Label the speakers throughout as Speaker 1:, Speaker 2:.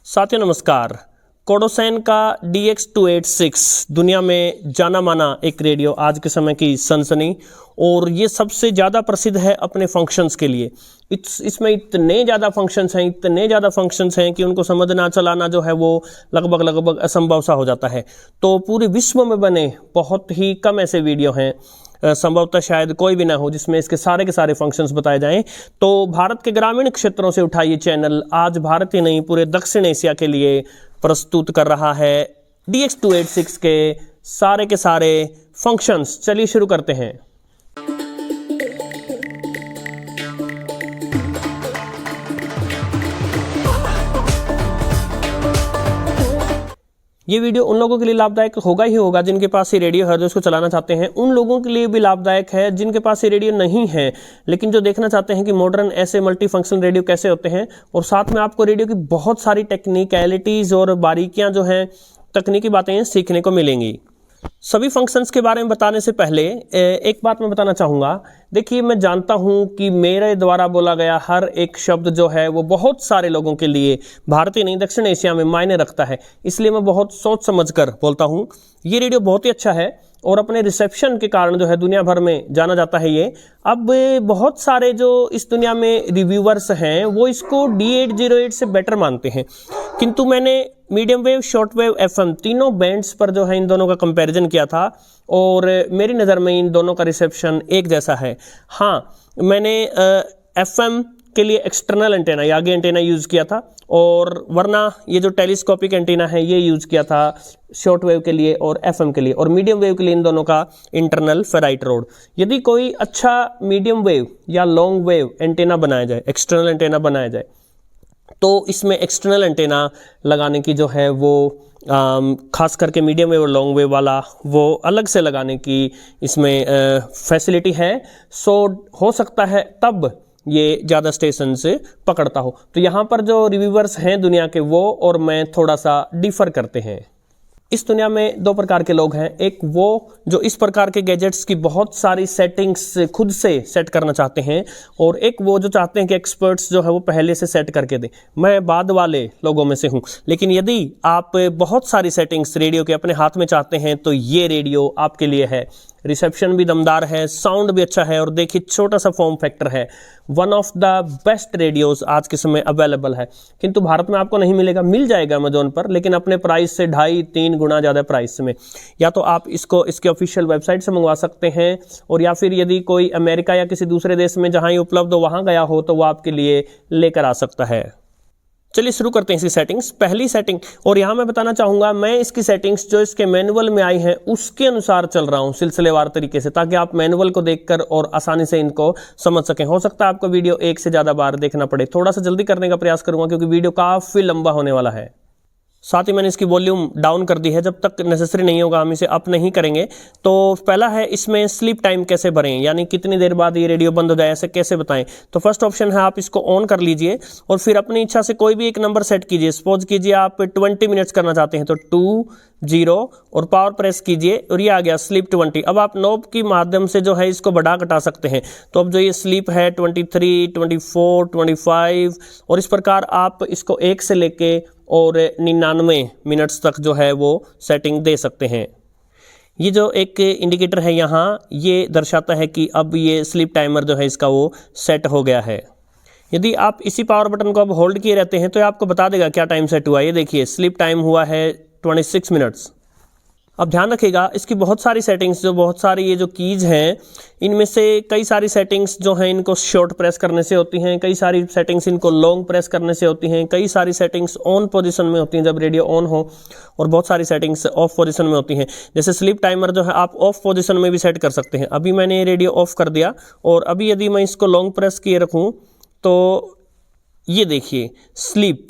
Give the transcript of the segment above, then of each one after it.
Speaker 1: साथियों नमस्कार। कोडोसैन का DX286 दुनिया में जाना माना एक रेडियो, आज के समय की सनसनी, और ये सबसे ज़्यादा प्रसिद्ध है अपने फंक्शंस के लिए। इसमें इतने ज़्यादा फंक्शंस हैं कि उनको समझना चलाना जो है वो लगभग असंभव सा हो जाता है। तो पूरे विश्व में बने बहुत ही कम ऐसे वीडियो हैं, संभवतः शायद कोई भी ना हो, जिसमें इसके सारे के सारे फंक्शंस बताए जाएं। तो भारत के ग्रामीण क्षेत्रों से उठा ये चैनल आज भारत ही नहीं पूरे दक्षिण एशिया के लिए प्रस्तुत कर रहा है DX286 के सारे फंक्शंस। चलिए शुरू करते हैं। ये वीडियो उन लोगों के लिए लाभदायक होगा ही होगा जिनके पास ये रेडियो है, जो इसको चलाना चाहते हैं। उन लोगों के लिए भी लाभदायक है जिनके पास ये रेडियो नहीं है, लेकिन जो देखना चाहते हैं कि मॉडर्न ऐसे मल्टी फंक्शनल रेडियो कैसे होते हैं। और साथ में आपको रेडियो की बहुत सारी टेक्निकलिटीज और बारीकियां जो हैं, तकनीकी बातें सीखने को मिलेंगी। सभी फंक्शंस के बारे में बताने से पहले एक बात मैं बताना चाहूँगा। देखिए, मैं जानता हूँ कि मेरे द्वारा बोला गया हर एक शब्द जो है वो बहुत सारे लोगों के लिए, भारतीय नहीं दक्षिण एशिया में, मायने रखता है। इसलिए मैं बहुत सोच समझ कर बोलता हूँ। ये रेडियो बहुत ही अच्छा है और अपने रिसेप्शन के कारण जो है दुनिया भर में जाना जाता है ये। अब बहुत सारे जो इस दुनिया में रिव्यूअर्स हैं वो इसको D808 से बेटर मानते हैं, किंतु मैंने medium wave, short wave, FM तीनों बैंड्स पर जो है इन दोनों का कंपैरिजन किया था और मेरी नज़र में इन दोनों का रिसेप्शन एक जैसा है। हाँ, मैंने FM के लिए एक्सटर्नल एंटेना, आगे एंटेना यूज़ किया था, और वरना ये जो टेलीस्कोपिक एंटीना है ये यूज़ किया था शॉर्ट वेव के लिए और FM के लिए, और मीडियम वेव के लिए इन दोनों का इंटरनल फेराइट रोड। यदि कोई अच्छा मीडियम वेव या लॉन्ग वेव एंटेना बनाया जाए, एक्सटर्नल एंटेना बनाया जाए, तो इसमें एक्सटर्नल एंटेना लगाने की जो है वो खास करके मीडियम वेव और लॉन्ग वेव वाला वो अलग से लगाने की इसमें फैसिलिटी है। सो हो सकता है तब ये ज़्यादा स्टेशन से पकड़ता हो। तो यहाँ पर जो रिव्यूअर्स हैं दुनिया के, वो और मैं थोड़ा सा डिफर करते हैं। इस दुनिया में दो प्रकार के लोग हैं। एक वो जो इस प्रकार के गैजेट्स की बहुत सारी सेटिंग्स खुद से सेट करना चाहते हैं, और एक वो जो चाहते हैं कि एक्सपर्ट्स जो है वो पहले से सेट करके दें। मैं बाद वाले लोगों में से हूँ। लेकिन यदि आप बहुत सारी सेटिंग्स रेडियो के अपने हाथ में चाहते हैं तो ये रेडियो आपके लिए है। रिसेप्शन भी दमदार है, साउंड भी अच्छा है, और देखिए छोटा सा फॉर्म फैक्टर है। One of the best radios आज के समय अवेलेबल है, किंतु भारत में आपको नहीं मिलेगा। मिल जाएगा अमेजोन पर, लेकिन अपने प्राइस से 2.5-3 गुना ज़्यादा प्राइस में। या तो आप इसको इसके ऑफिशियल वेबसाइट से मंगवा सकते हैं, और या फिर यदि कोई अमेरिका या किसी दूसरे देश में जहाँ ये उपलब्ध हो वहाँ गया हो तो वो आपके लिए लेकर आ सकता है। चलिए शुरू करते हैं इसकी सेटिंग्स। पहली सेटिंग, और यहाँ मैं बताना चाहूँगा, मैं इसकी सेटिंग्स जो इसके मैनुअल में आई हैं उसके अनुसार चल रहा हूँ सिलसिलेवार तरीके से, ताकि आप मैनुअल को देखकर और आसानी से इनको समझ सकें। हो सकता है आपको वीडियो एक से ज़्यादा बार देखना पड़े। थोड़ा सा जल्दी करने का प्रयास करूँगा क्योंकि वीडियो काफ़ी लंबा होने वाला है। साथ ही मैंने इसकी वॉल्यूम डाउन कर दी है, जब तक नेसेसरी नहीं होगा हम इसे अप नहीं करेंगे। तो पहला है इसमें स्लीप टाइम कैसे भरें, यानी कितनी देर बाद ये रेडियो बंद हो जाए, ऐसे कैसे बताएं। तो फर्स्ट ऑप्शन है आप इसको ऑन कर लीजिए और फिर अपनी इच्छा से कोई भी एक नंबर सेट कीजिए। सपोज कीजिए आप 20 मिनट्स करना चाहते हैं तो 20 और पावर प्रेस कीजिए और ये आ गया स्लीप 20। अब आप नॉब की माध्यम से जो है इसको बढ़ा घटा सकते हैं। तो अब जो ये स्लीप है 23, 24, 25, और इस प्रकार आप इसको 1 से लेके और 99 मिनट्स तक जो है वो सेटिंग दे सकते हैं। ये जो एक इंडिकेटर है यहाँ, ये दर्शाता है कि अब ये स्लीप टाइमर जो है इसका वो सेट हो गया है। यदि आप इसी पावर बटन को अब होल्ड किए रहते हैं तो ये आपको बता देगा क्या टाइम सेट हुआ। ये देखिए स्लीप टाइम हुआ है 26 मिनट्स। अब ध्यान रखिएगा, इसकी बहुत सारी सेटिंग्स, जो बहुत सारी ये जो कीज हैं, इनमें से कई सारी सेटिंग्स जो हैं इनको शॉर्ट प्रेस करने से होती हैं, कई सारी सेटिंग्स इनको लॉन्ग प्रेस करने से होती हैं, कई सारी सेटिंग्स ऑन पोजीशन में होती हैं जब रेडियो ऑन हो, और बहुत सारी सेटिंग्स ऑफ पोजीशन में होती हैं। जैसे स्लीप टाइमर जो है आप ऑफ पोजीशन में भी सेट कर सकते हैं। अभी मैंने रेडियो ऑफ कर दिया, और अभी यदि मैं इसको लॉन्ग प्रेस किए रखूँ तो ये देखिए स्लीप।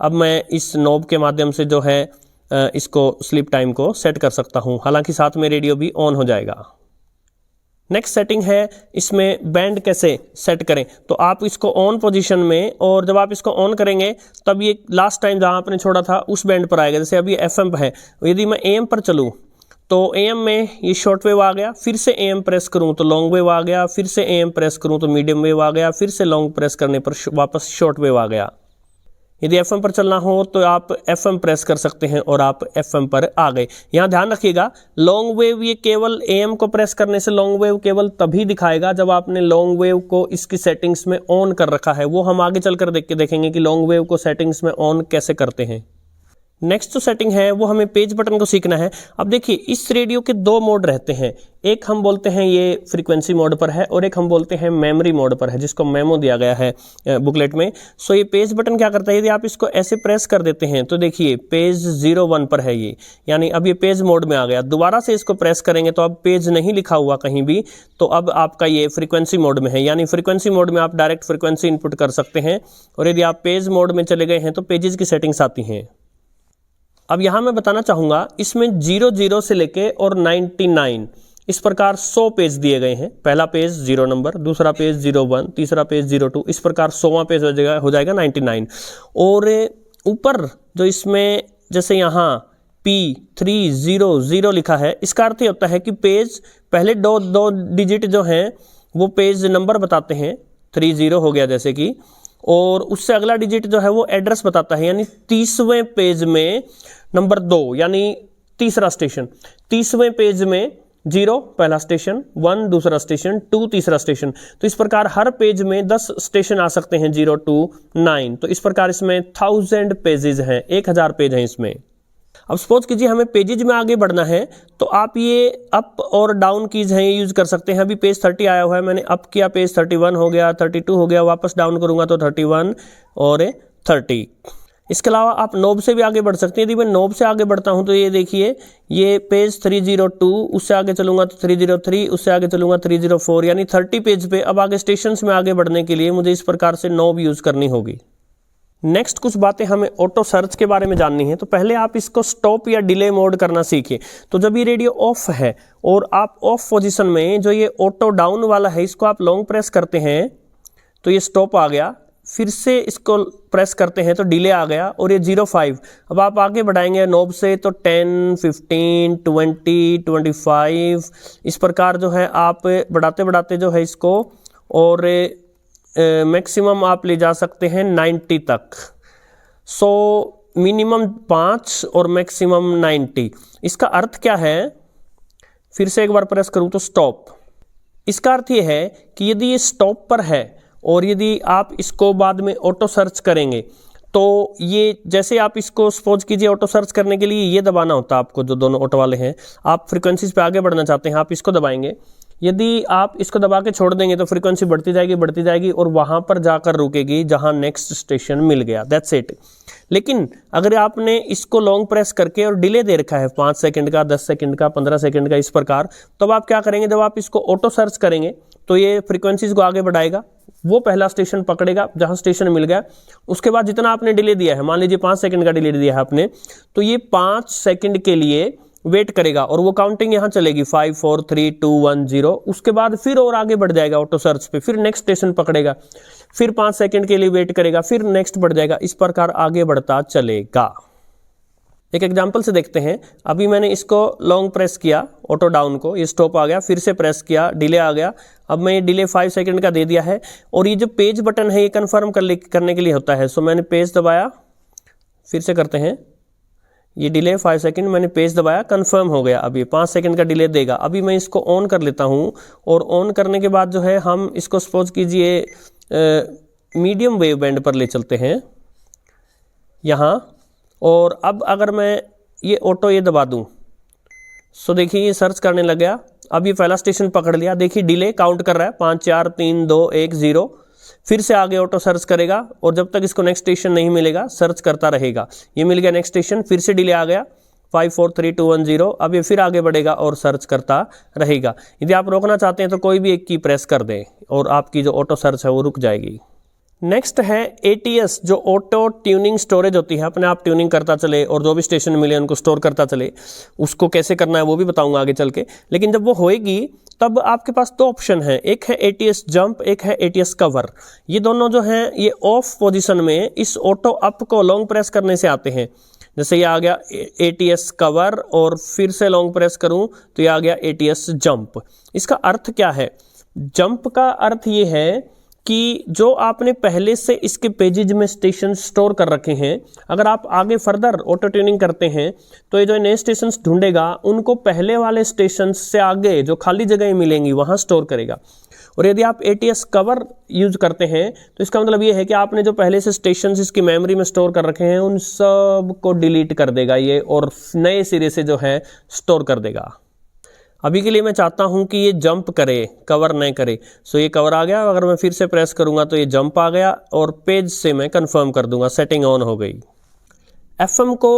Speaker 1: अब मैं इस नॉब के माध्यम से जो है इसको स्लीप टाइम को सेट कर सकता हूं, हालांकि साथ में रेडियो भी ऑन हो जाएगा। नेक्स्ट सेटिंग है इसमें बैंड कैसे सेट करें। तो आप इसको ऑन पोजीशन में, और जब आप इसको ऑन करेंगे तब ये लास्ट टाइम जहां आपने छोड़ा था उस बैंड पर आएगा। जैसे अभी FM है, यदि मैं AM पर चलूँ तो AM में ये शॉर्ट वेव आ गया, फिर से AM प्रेस करूँ तो लॉन्ग वेव आ गया, फिर से AM प्रेस करूँ तो मीडियम वेव आ गया, फिर से लॉन्ग प्रेस करने पर वापस शॉर्ट वेव आ गया। यदि FM पर चलना हो तो आप FM प्रेस कर सकते हैं और आप FM पर आ गए। यहाँ ध्यान रखिएगा, लॉन्ग वेव ये केवल AM को प्रेस करने से लॉन्ग वेव केवल तभी दिखाएगा जब आपने लॉन्ग वेव को इसकी सेटिंग्स में ऑन कर रखा है। वो हम आगे चलकर देखेंगे कि लॉन्ग वेव को सेटिंग्स में ऑन कैसे करते हैं। नेक्स्ट जो सेटिंग है वो हमें पेज बटन को सीखना है। अब देखिए, इस रेडियो के दो मोड रहते हैं, एक हम बोलते हैं ये फ्रीक्वेंसी मोड पर है और एक हम बोलते हैं मेमोरी मोड पर है, जिसको मेमो दिया गया है बुकलेट में। सो ये पेज बटन क्या करता है, यदि आप इसको ऐसे प्रेस कर देते हैं तो देखिए पेज 01 पर है ये, यानी अब ये पेज मोड में आ गया। दोबारा से इसको प्रेस करेंगे तो अब पेज नहीं लिखा हुआ कहीं भी, तो अब आपका ये फ्रीक्वेंसी मोड में है, यानी फ्रीक्वेंसी मोड में आप डायरेक्ट फ्रीक्वेंसी इनपुट कर सकते हैं। और यदि आप पेज मोड में चले गए हैं तो पेजेस की सेटिंग्स आती हैं। अब यहां मैं बताना चाहूंगा, इसमें 00 से लेके और 99 इस प्रकार 100 पेज दिए गए हैं। पहला पेज 0 नंबर, दूसरा पेज 01, तीसरा पेज 02, इस प्रकार 100वां पेज हो जाएगा 99। और ऊपर जो इसमें जैसे यहाँ P300 लिखा है, इसका अर्थ ये होता है कि पेज पहले दो डिजिट जो हैं वो पेज नंबर बताते हैं, 30 हो गया जैसे कि, और उससे अगला डिजिट जो है वो एड्रेस बताता है, यानी 30वें पेज में नंबर 2 यानी तीसरा स्टेशन, 30वें पेज में 0 पहला स्टेशन, 1 दूसरा स्टेशन, 2 तीसरा स्टेशन। तो इस प्रकार हर पेज में 10 स्टेशन आ सकते हैं, 0 to 9। तो इस प्रकार इसमें 1000 पेजेस हैं, 1000 पेज हैं इसमें। अब सपोज कीजिए हमें पेजेज में आगे बढ़ना है तो आप ये अप और डाउन कीज हैं, ये यूज कर सकते हैं। अभी पेज 30 आया हुआ है, मैंने अप किया, पेज 31 हो गया, 32 हो गया, वापस डाउन करूंगा तो 31 और 30। इसके अलावा आप नोब से भी आगे बढ़ सकते हैं। यदि मैं नोब से आगे बढ़ता हूं तो ये देखिए, ये पेज 302, उससे आगे चलूंगा तो 303, उससे आगे चलूंगा 304, यानी 30 पेज पे अब आगे स्टेशन में आगे बढ़ने के लिए मुझे इस प्रकार से नोब यूज करनी होगी। नेक्स्ट कुछ बातें हमें ऑटो सर्च के बारे में जाननी है। तो पहले आप इसको स्टॉप या डिले मोड करना सीखिए। तो जब ये रेडियो ऑफ है और आप ऑफ पोजीशन में जो ये ऑटो डाउन वाला है, इसको आप लॉन्ग प्रेस करते हैं तो ये स्टॉप आ गया, फिर से इसको प्रेस करते हैं तो डिले आ गया और ये 05। अब आप आगे बढ़ाएंगे नोब से तो 10, 15, 20, 25 इस प्रकार जो है आप बढ़ाते बढ़ाते जो है इसको, और मैक्सिमम आप ले जा सकते हैं 90 तक। सो मिनिमम 5 और मैक्सिमम 90। इसका अर्थ क्या है, फिर से एक बार प्रेस करूं तो स्टॉप। इसका अर्थ ये है कि यदि ये स्टॉप पर है और यदि आप इसको बाद में ऑटो सर्च करेंगे तो ये, जैसे आप इसको सपोज कीजिए ऑटो सर्च करने के लिए ये दबाना होता है आपको, जो दोनों ऑटो वाले हैं, आप फ्रीक्वेंसीज पे आगे बढ़ना चाहते हैं, आप इसको दबाएंगे। यदि आप इसको दबा के छोड़ देंगे तो फ्रीक्वेंसी बढ़ती जाएगी और वहां पर जाकर रुकेगी जहां नेक्स्ट स्टेशन मिल गया, दैट्स इट। लेकिन अगर आपने इसको लॉन्ग प्रेस करके और डिले दे रखा है 5 सेकंड का, 10 सेकंड का, 15 सेकंड का, इस प्रकार, तब आप क्या करेंगे, जब आप इसको ऑटो सर्च करेंगे तो ये फ्रीक्वेंसीज को आगे बढ़ाएगा, वो पहला स्टेशन पकड़ेगा जहां स्टेशन मिल गया। उसके बाद जितना आपने डिले दिया है, मान लीजिए 5 सेकंड का डिले दिया है आपने, तो ये 5 सेकंड के लिए वेट करेगा और वो काउंटिंग यहां चलेगी 5 4 3 2 1 0। उसके बाद फिर और आगे बढ़ जाएगा ऑटो सर्च पे, फिर नेक्स्ट स्टेशन पकड़ेगा, फिर 5 सेकंड के लिए वेट करेगा, फिर नेक्स्ट बढ़ जाएगा, इस प्रकार आगे बढ़ता चलेगा। एक एग्जांपल से देखते हैं। अभी मैंने इसको लॉन्ग प्रेस किया ऑटो डाउन को, ये स्टॉप आ गया, फिर से प्रेस किया, डिले आ गया। अब मैं ये डिले 5 सेकंड का दे दिया है और ये जो पेज बटन है ये कंफर्म करने के लिए होता है। सो मैंने पेज दबाया, फिर से करते हैं, ये डिले 5 सेकंड, मैंने पेज दबाया, कंफर्म हो गया। अब ये 5 सेकंड का डिले देगा। अभी मैं इसको ऑन कर लेता हूँ और ऑन करने के बाद जो है हम इसको सपोज कीजिए मीडियम वेव बैंड पर ले चलते हैं यहाँ। और अब अगर मैं ये ऑटो ये दबा दूँ, सो देखिए ये सर्च करने लग गया। अब ये पहला स्टेशन पकड़ लिया, देखिए डिले काउंट कर रहा है 5 4 3 2 1 0। फिर से आगे ऑटो सर्च करेगा और जब तक इसको नेक्स्ट स्टेशन नहीं मिलेगा सर्च करता रहेगा। ये मिल गया नेक्स्ट स्टेशन, फिर से डिले आ गया 5 4 3 2 1 0। अब ये फिर आगे बढ़ेगा और सर्च करता रहेगा। यदि आप रोकना चाहते हैं तो कोई भी एक की प्रेस कर दें और आपकी जो ऑटो सर्च है वो रुक जाएगी। नेक्स्ट है ATS, जो ऑटो ट्यूनिंग स्टोरेज होती है, अपने आप ट्यूनिंग करता चले और जो भी स्टेशन मिले उनको स्टोर करता चले। उसको कैसे करना है वो भी बताऊंगा आगे चल के। लेकिन जब वो होएगी तब आपके पास 2 ऑप्शन है, एक है ATS जंप, एक है ATS कवर। ये दोनों जो हैं ये ऑफ पोजीशन में इस ऑटो अप को लॉन्ग प्रेस करने से आते हैं। जैसे ये आ गया ATS कवर और फिर से लॉन्ग प्रेस करूं तो ये आ गया ATS जंप। इसका अर्थ क्या है? जंप का अर्थ ये है कि जो आपने पहले से इसके पेजेज में स्टेशन स्टोर कर रखे हैं, अगर आप आगे फर्दर ऑटो ट्यूनिंग करते हैं तो ये जो नए स्टेशन ढूंढेगा उनको पहले वाले स्टेशन से आगे जो खाली जगह मिलेंगी वहां स्टोर करेगा। और यदि आप ATS कवर यूज करते हैं तो इसका मतलब ये है कि आपने जो पहले से स्टेशन इसकी मेमोरी में स्टोर कर रखे हैं उन सब को डिलीट कर देगा ये और नए सिरे से जो है स्टोर कर देगा। अभी के लिए मैं चाहता हूं कि ये जंप करे, कवर नहीं करे। सो ये कवर आ गया, अगर मैं फिर से प्रेस करूंगा तो ये जंप आ गया और पेज से मैं कंफर्म कर दूंगा, सेटिंग ऑन हो गई। FM को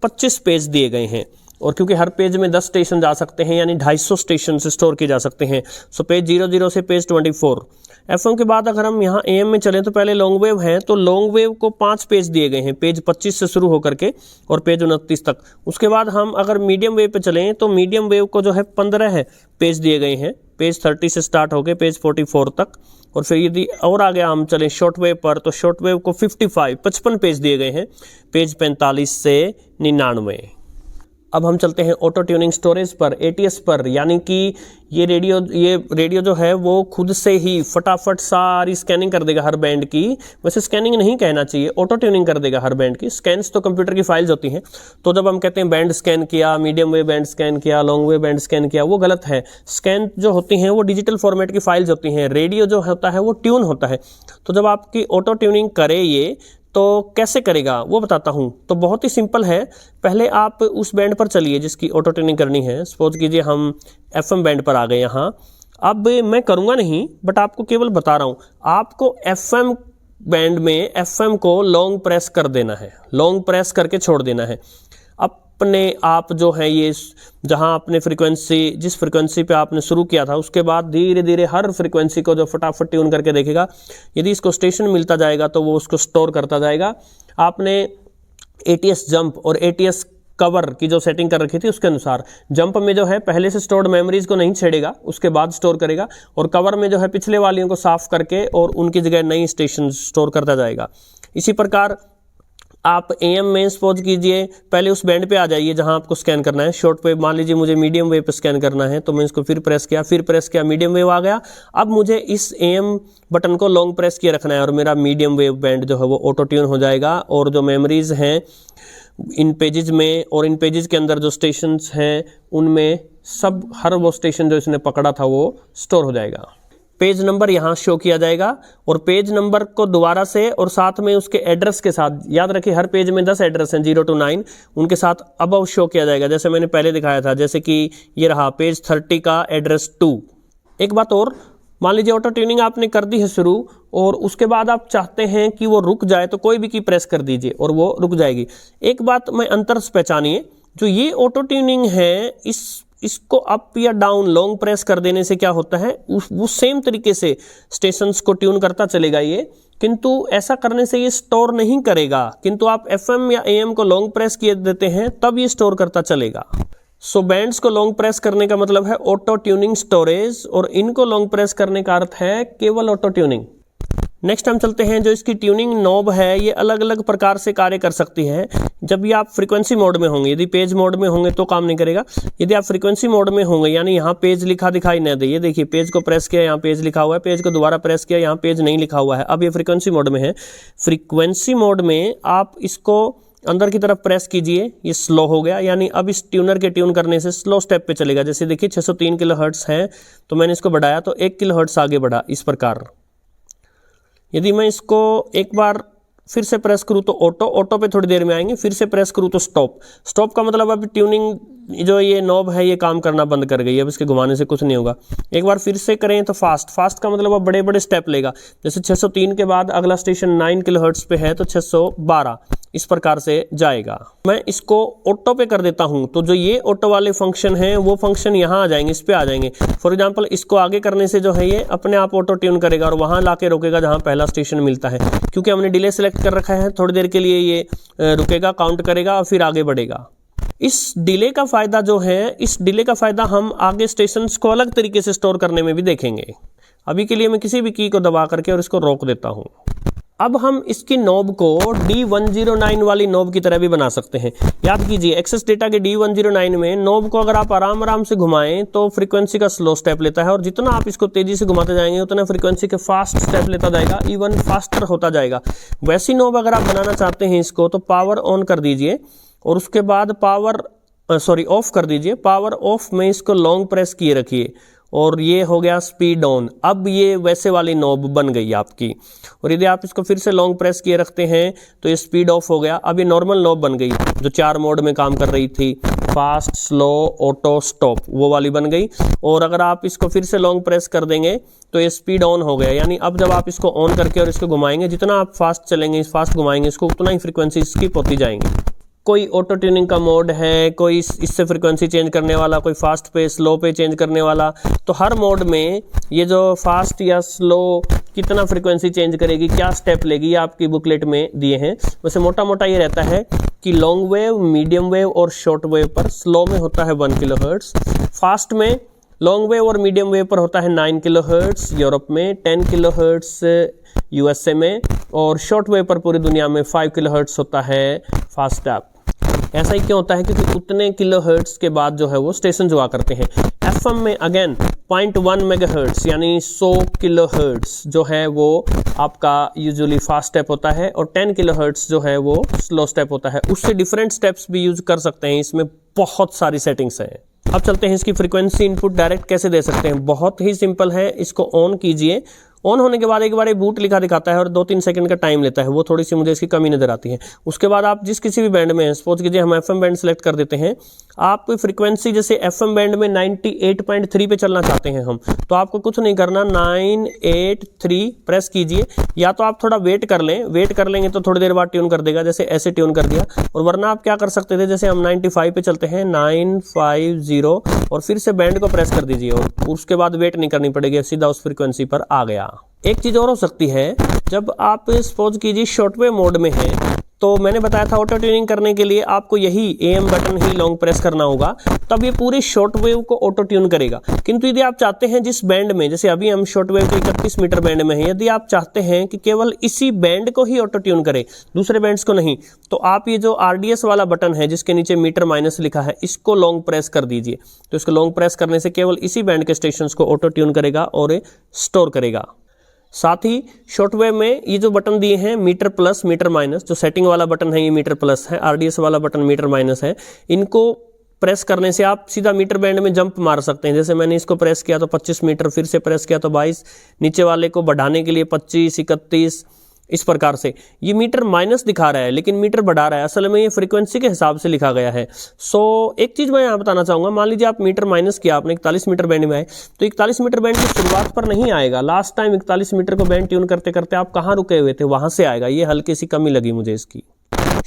Speaker 1: 25 पेज दिए गए हैं और क्योंकि हर पेज में 10 स्टेशन जा सकते हैं यानी 250 स्टेशन से स्टोर किए जा सकते हैं। सो पेज 00 से पेज 24। FM के बाद अगर हम यहाँ AM में चलें तो पहले लॉन्ग वेव है, तो लॉन्ग वेव को 5 पेज दिए गए हैं, पेज 25 से शुरू होकर के और पेज 29 तक। उसके बाद हम अगर मीडियम वेव पे चलें तो मीडियम वेव को जो है 15 पेज दिए गए हैं, पेज 30 से स्टार्ट होकर पेज 44 तक। और फिर यदि और आगे हम चलें शॉर्ट वेव पर तो शॉर्ट वेव को 55 पेज दिए गए हैं, पेज 45 से 99। अब हम चलते हैं ऑटो ट्यूनिंग स्टोरेज पर, ATS पर, यानी कि ये रेडियो जो है वो खुद से ही फटाफट सारी स्कैनिंग कर देगा हर बैंड की। वैसे स्कैनिंग नहीं कहना चाहिए, ऑटो ट्यूनिंग कर देगा हर बैंड की। स्कैन्स तो कंप्यूटर की फाइल्स होती हैं, तो जब हम कहते हैं बैंड स्कैन किया, मीडियम वेव बैंड स्कैन किया, लॉन्ग वेव बैंड स्कैन किया, वो गलत है। स्कैन जो होती हैं वो डिजिटल फॉर्मेट की फाइल्स होती हैं, रेडियो जो होता है वो ट्यून होता है। तो जब आपकी ऑटो ट्यूनिंग करे ये तो कैसे करेगा वो बताता हूं। तो बहुत ही सिंपल है, पहले आप उस बैंड पर चलिए जिसकी ऑटो ट्यूनिंग करनी है। सपोज कीजिए हम FM बैंड पर आ गए यहाँ। अब मैं करूँगा नहीं बट आपको केवल बता रहा हूँ, आपको FM बैंड में FM को लॉन्ग प्रेस कर देना है, लॉन्ग प्रेस करके छोड़ देना है। अपने आप जो है ये जहां आपने फ्रीक्वेंसी, जिस फ्रीक्वेंसी पे आपने शुरू किया था उसके बाद धीरे धीरे हर फ्रीक्वेंसी को जो फटाफट ट्यून करके देखेगा। यदि इसको स्टेशन मिलता जाएगा तो वो उसको स्टोर करता जाएगा। आपने ATS जंप और ATS कवर की जो सेटिंग कर रखी थी उसके अनुसार, जंप में जो है पहले से स्टोर्ड मेमोरीज को नहीं छेड़ेगा, उसके बाद स्टोर करेगा। और कवर में जो है पिछले वालियों को साफ करके और उनकी जगह नई स्टेशन स्टोर करता जाएगा। इसी प्रकार आप AM में सपोज कीजिए पहले उस बैंड पे आ जाइए जहां आपको स्कैन करना है। शॉर्ट वेव मान लीजिए मुझे मीडियम वेव पे स्कैन करना है, तो मैं इसको फिर प्रेस किया, मीडियम वेव आ गया। अब मुझे इस AM बटन को लॉन्ग प्रेस किए रखना है और मेरा मीडियम वेव बैंड जो है वो ऑटो ट्यून हो जाएगा। और जो मेमोरीज हैं इन पेजेस में और इन पेजेस के अंदर जो स्टेशंस हैं उनमें सब हर वो स्टेशन जो इसने पकड़ा था वो स्टोर हो जाएगा। पेज नंबर यहाँ शो किया जाएगा और पेज नंबर को दोबारा से और साथ में उसके एड्रेस के साथ, याद रखिए हर पेज में 10 एड्रेस हैं 0 to 9, उनके साथ अबव शो किया जाएगा जैसे मैंने पहले दिखाया था। जैसे कि ये रहा पेज 30 का एड्रेस 2। एक बात और, मान लीजिए ऑटो ट्यूनिंग आपने कर दी है शुरू और उसके बाद आप चाहते हैं कि वो रुक जाए तो कोई भी की प्रेस कर दीजिए और वो रुक जाएगी। एक बात में अंतर पहचानिए, जो ये ऑटो ट्यूनिंग है इसको अप या डाउन लॉन्ग प्रेस कर देने से क्या होता है, वो सेम तरीके से स्टेशंस को ट्यून करता चलेगा ये, किंतु ऐसा करने से ये स्टोर नहीं करेगा। किंतु आप FM या AM को लॉन्ग प्रेस किए देते हैं तब ये स्टोर करता चलेगा। सो बैंड्स को लॉन्ग प्रेस करने का मतलब है ऑटो ट्यूनिंग स्टोरेज और इनको लॉन्ग प्रेस करने का अर्थ है केवल ऑटो ट्यूनिंग। नेक्स्ट हम चलते हैं, जो इसकी ट्यूनिंग नॉब है ये अलग अलग प्रकार से कार्य कर सकती है। जब ये आप फ्रीक्वेंसी मोड में होंगे, यदि पेज मोड में होंगे तो काम नहीं करेगा। यदि आप फ्रीक्वेंसी मोड में होंगे यानी यहाँ पेज लिखा दिखाई नहीं दे, ये देखिए पेज को प्रेस किया यहाँ पेज लिखा हुआ है, पेज को दोबारा प्रेस किया यहाँ पेज नहीं लिखा हुआ है। अब ये फ्रीक्वेंसी मोड में है। फ्रीक्वेंसी मोड में आप इसको अंदर की तरफ प्रेस कीजिए, ये स्लो हो गया, यानी अब इस ट्यूनर के ट्यून करने से स्लो स्टेप पे चलेगा। जैसे देखिए 603 किलोहर्ट्ज है तो मैंने इसको बढ़ाया तो 1 किलोहर्ट्ज आगे बढ़ा। इस प्रकार यदि मैं इसको एक बार फिर से प्रेस करूँ तो ऑटो पे थोड़ी देर में आएंगे, फिर से प्रेस करूँ तो स्टॉप का मतलब अब ट्यूनिंग जो ये नॉब है ये काम करना बंद कर गई, अब इसके घुमाने से कुछ नहीं होगा। एक बार फिर से करें तो फास्ट का मतलब अब बड़े बड़े स्टेप लेगा। जैसे 603 के बाद अगला स्टेशन 9 किलोहर्ट्ज पे है तो 612 इस प्रकार से जाएगा। मैं इसको ऑटो पे कर देता हूं तो जो ये ऑटो वाले फंक्शन हैं वो फंक्शन यहाँ आ जाएंगे, इस पे आ जाएंगे। फॉर एग्जांपल इसको आगे करने से जो है ये अपने आप ऑटो ट्यून करेगा और वहां लाके रोकेगा जहां पहला स्टेशन मिलता है। क्योंकि हमने डिले सेलेक्ट कर रखा है, थोड़ी देर के लिए ये रुकेगा, काउंट करेगा और फिर आगे बढ़ेगा। इस डिले का फायदा जो है, इस डिले का फायदा हम आगे स्टेशंस को अलग तरीके से स्टोर करने में भी देखेंगे। अभी के लिए मैं किसी भी की को दबा करके और इसको रोक देता हूं। अब हम इसकी नॉब को D109 वाली नॉब की तरह भी बना सकते हैं। याद कीजिए एक्सेस डेटा के D109 में नॉब को अगर आप आराम आराम से घुमाएं तो फ्रीक्वेंसी का स्लो स्टेप लेता है, और जितना आप इसको तेजी से घुमाते जाएंगे उतना फ्रीक्वेंसी के फास्ट स्टेप लेता जाएगा, इवन फास्टर होता जाएगा। वैसी नॉब अगर आप बनाना चाहते हैं इसको तो पावर ऑन कर दीजिए और उसके बाद ऑफ कर दीजिए। पावर ऑफ में इसको लॉन्ग प्रेस किए रखिए और ये हो गया स्पीड ऑन। अब ये वैसे वाली नॉब बन गई आपकी, और यदि आप इसको फिर से लॉन्ग प्रेस किए रखते हैं तो ये स्पीड ऑफ हो गया। अब ये नॉर्मल नॉब बन गई जो 4 मोड में काम कर रही थी, फास्ट, स्लो, ऑटो, स्टॉप, वो वाली बन गई। और अगर आप इसको फिर से लॉन्ग प्रेस कर देंगे तो ये स्पीड ऑन हो गया। यानी अब जब आप इसको ऑन करके और इसको घुमाएंगे, जितना आप फास्ट चलेंगे, फास्ट घुमाएंगे इसको, उतना ही फ्रीक्वेंसी स्किप होती जाएंगी। कोई ऑटो ट्यूनिंग का मोड है, कोई इससे फ्रीक्वेंसी चेंज करने वाला, कोई फास्ट पे स्लो पे चेंज करने वाला, तो हर मोड में ये जो फास्ट या स्लो कितना फ्रीक्वेंसी चेंज करेगी, क्या स्टेप लेगी, ये आपकी बुकलेट में दिए हैं। वैसे मोटा मोटा ये रहता है कि लॉन्ग वेव, मीडियम वेव और शॉर्ट वेव पर स्लो में होता है 1 किलोहर्ट्ज, फास्ट में, लॉन्ग वेव और मीडियम वेव पर होता है 9 किलोहर्ट्ज यूरोप में, 10 किलोहर्ट्ज यूएसए में, और शॉर्ट वेव पर पूरी दुनिया में 5 किलोहर्ट्ज होता है फास्ट ऐप। ऐसा ही क्यों होता है? क्योंकि उतने किलोहर्ट्ज के बाद जो है वो स्टेशन जुआ करते हैं। एफएम में अगेन 0.1 मेगाहर्ट्ज यानी 100 किलोहर्ट्ज जो है वो आपका यूजुअली फास्ट स्टेप होता है, और 10 किलोहर्ट्ज जो है वो स्लो स्टेप होता है। उससे डिफरेंट स्टेप्स भी यूज कर सकते हैं, इसमें बहुत सारी सेटिंग्स हैं। अब चलते हैं इसकी फ्रीक्वेंसी इनपुट डायरेक्ट कैसे दे सकते हैं। बहुत ही सिंपल है, इसको ऑन कीजिए। ऑन होने के बाद एक बार बूट लिखा दिखाता है और 2-3 सेकंड का टाइम लेता है, वो थोड़ी सी मुझे इसकी कमी नजर आती है। उसके बाद आप जिस किसी भी बैंड में हैं, सपोज कीजिए हम एफएम बैंड सेलेक्ट कर देते हैं, आप फ्रीक्वेंसी जैसे एफएम बैंड में 98.3 पे चलना चाहते हैं हम, तो आपको कुछ नहीं करना, 983 प्रेस कीजिए। या तो आप थोड़ा वेट कर लें, वेट कर लेंगे तो थोड़ी देर बाद ट्यून कर देगा, जैसे ऐसे ट्यून कर दिया। और वरना आप क्या कर सकते थे, जैसे हम 95 पे चलते हैं, 950, और फिर से बैंड को प्रेस कर दीजिए और उसके बाद वेट नहीं करनी पड़ेगी, सीधा उस फ्रीक्वेंसी पर आ गया। एक चीज और हो सकती है, जब आप सपोज कीजिए शॉर्टवेव मोड में हैं, तो मैंने बताया था ऑटो ट्यूनिंग करने के लिए आपको यही एम बटन ही लॉन्ग प्रेस करना होगा, तब ये पूरी शॉर्टवेव को ऑटो ट्यून करेगा। किंतु यदि आप चाहते हैं जिस बैंड में, जैसे अभी हम शॉर्टवेव के 31 मीटर बैंड में हैं, यदि आप चाहते हैं कि केवल इसी बैंड को ही ऑटो ट्यून करे, दूसरे बैंड्स को नहीं, तो आप ये जो आरडीएस वाला बटन है जिसके नीचे मीटर माइनस लिखा है, इसको लॉन्ग प्रेस कर दीजिए। तो इसको लॉन्ग प्रेस करने से केवल इसी बैंड के स्टेशंस को ऑटो ट्यून करेगा और स्टोर करेगा। साथ ही शॉर्टवेव में ये जो बटन दिए हैं, मीटर प्लस, मीटर माइनस, जो सेटिंग वाला बटन है ये मीटर प्लस है, आरडीएस वाला बटन मीटर माइनस है। इनको प्रेस करने से आप सीधा मीटर बैंड में जंप मार सकते हैं। जैसे मैंने इसको प्रेस किया तो 25 मीटर, फिर से प्रेस किया तो 22, नीचे वाले को बढ़ाने के लिए 25, 31, इस प्रकार से। ये मीटर माइनस दिखा रहा है लेकिन मीटर बढ़ा रहा है, असल में ये फ्रीक्वेंसी के हिसाब से लिखा गया है। एक चीज मैं यहाँ बताना चाहूंगा, मान लीजिए आप मीटर माइनस किया, आपने 41 मीटर बैंड में आए, तो 41 मीटर बैंड की शुरुआत पर नहीं आएगा। लास्ट टाइम 41 मीटर को बैंड ट्यून करते करते आप कहाँ रुके हुए थे, वहां से आएगा। ये हल्की सी कमी लगी मुझे इसकी।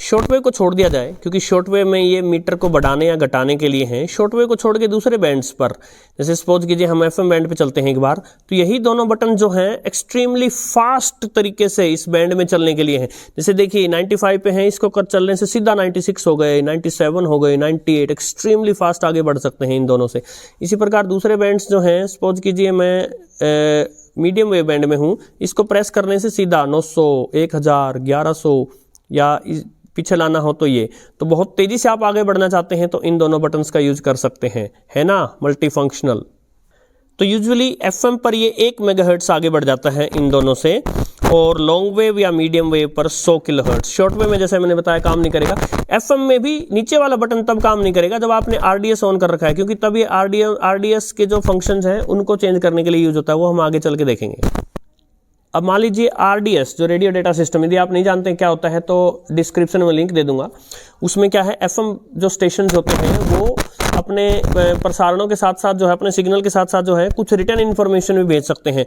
Speaker 1: शॉर्टवेव को छोड़ दिया जाए, क्योंकि शॉर्टवेव में ये मीटर को बढ़ाने या घटाने के लिए हैं। शॉर्टवेव को छोड़ के दूसरे बैंड्स पर, जैसे सपोज कीजिए हम एफएम बैंड पे चलते हैं एक बार, तो यही दोनों बटन जो हैं एक्सट्रीमली फास्ट तरीके से इस बैंड में चलने के लिए हैं। जैसे देखिए 95 पे हैं, इसको कर चलने से सीधा 96 हो गए, 97 हो गए, 98, एक्सट्रीमली फास्ट आगे बढ़ सकते हैं इन दोनों से। इसी प्रकार दूसरे बैंड्स जो हैं, सपोज कीजिए मैं मीडियम वेव बैंड में हूँ, इसको प्रेस करने से सीधा 900, 1000, 1100 या पीछे लाना हो तो ये, तो बहुत तेजी से आप आगे बढ़ना चाहते हैं तो इन दोनों बटन्स का यूज कर सकते हैं, है ना, मल्टी फंक्शनल। तो यूजुअली एफएम पर ये 1 मेगाहर्ट्ज आगे बढ़ जाता है इन दोनों से, और लॉन्ग वेव या मीडियम वेव पर 100 किलोहर्ट्ज। शॉर्ट वेव में जैसे मैंने बताया काम नहीं करेगा। एफएम में भी नीचे वाला बटन तब काम नहीं करेगा जब आपने आरडीएस ऑन कर रखा है, क्योंकि तब ये आरडीएस के जो फंक्शंस हैं उनको चेंज करने के लिए यूज होता है, वो हम आगे चल के देखेंगे। अब मान लीजिए आरडीएस जो रेडियो डेटा सिस्टम, यदि आप नहीं जानते हैं क्या होता है तो डिस्क्रिप्शन में लिंक दे दूंगा। उसमें क्या है, एफएम जो स्टेशन होते हैं वो अपने प्रसारणों के साथ साथ जो है, अपने सिग्नल के साथ साथ जो है कुछ रिटर्न इन्फॉर्मेशन भी भेज सकते हैं।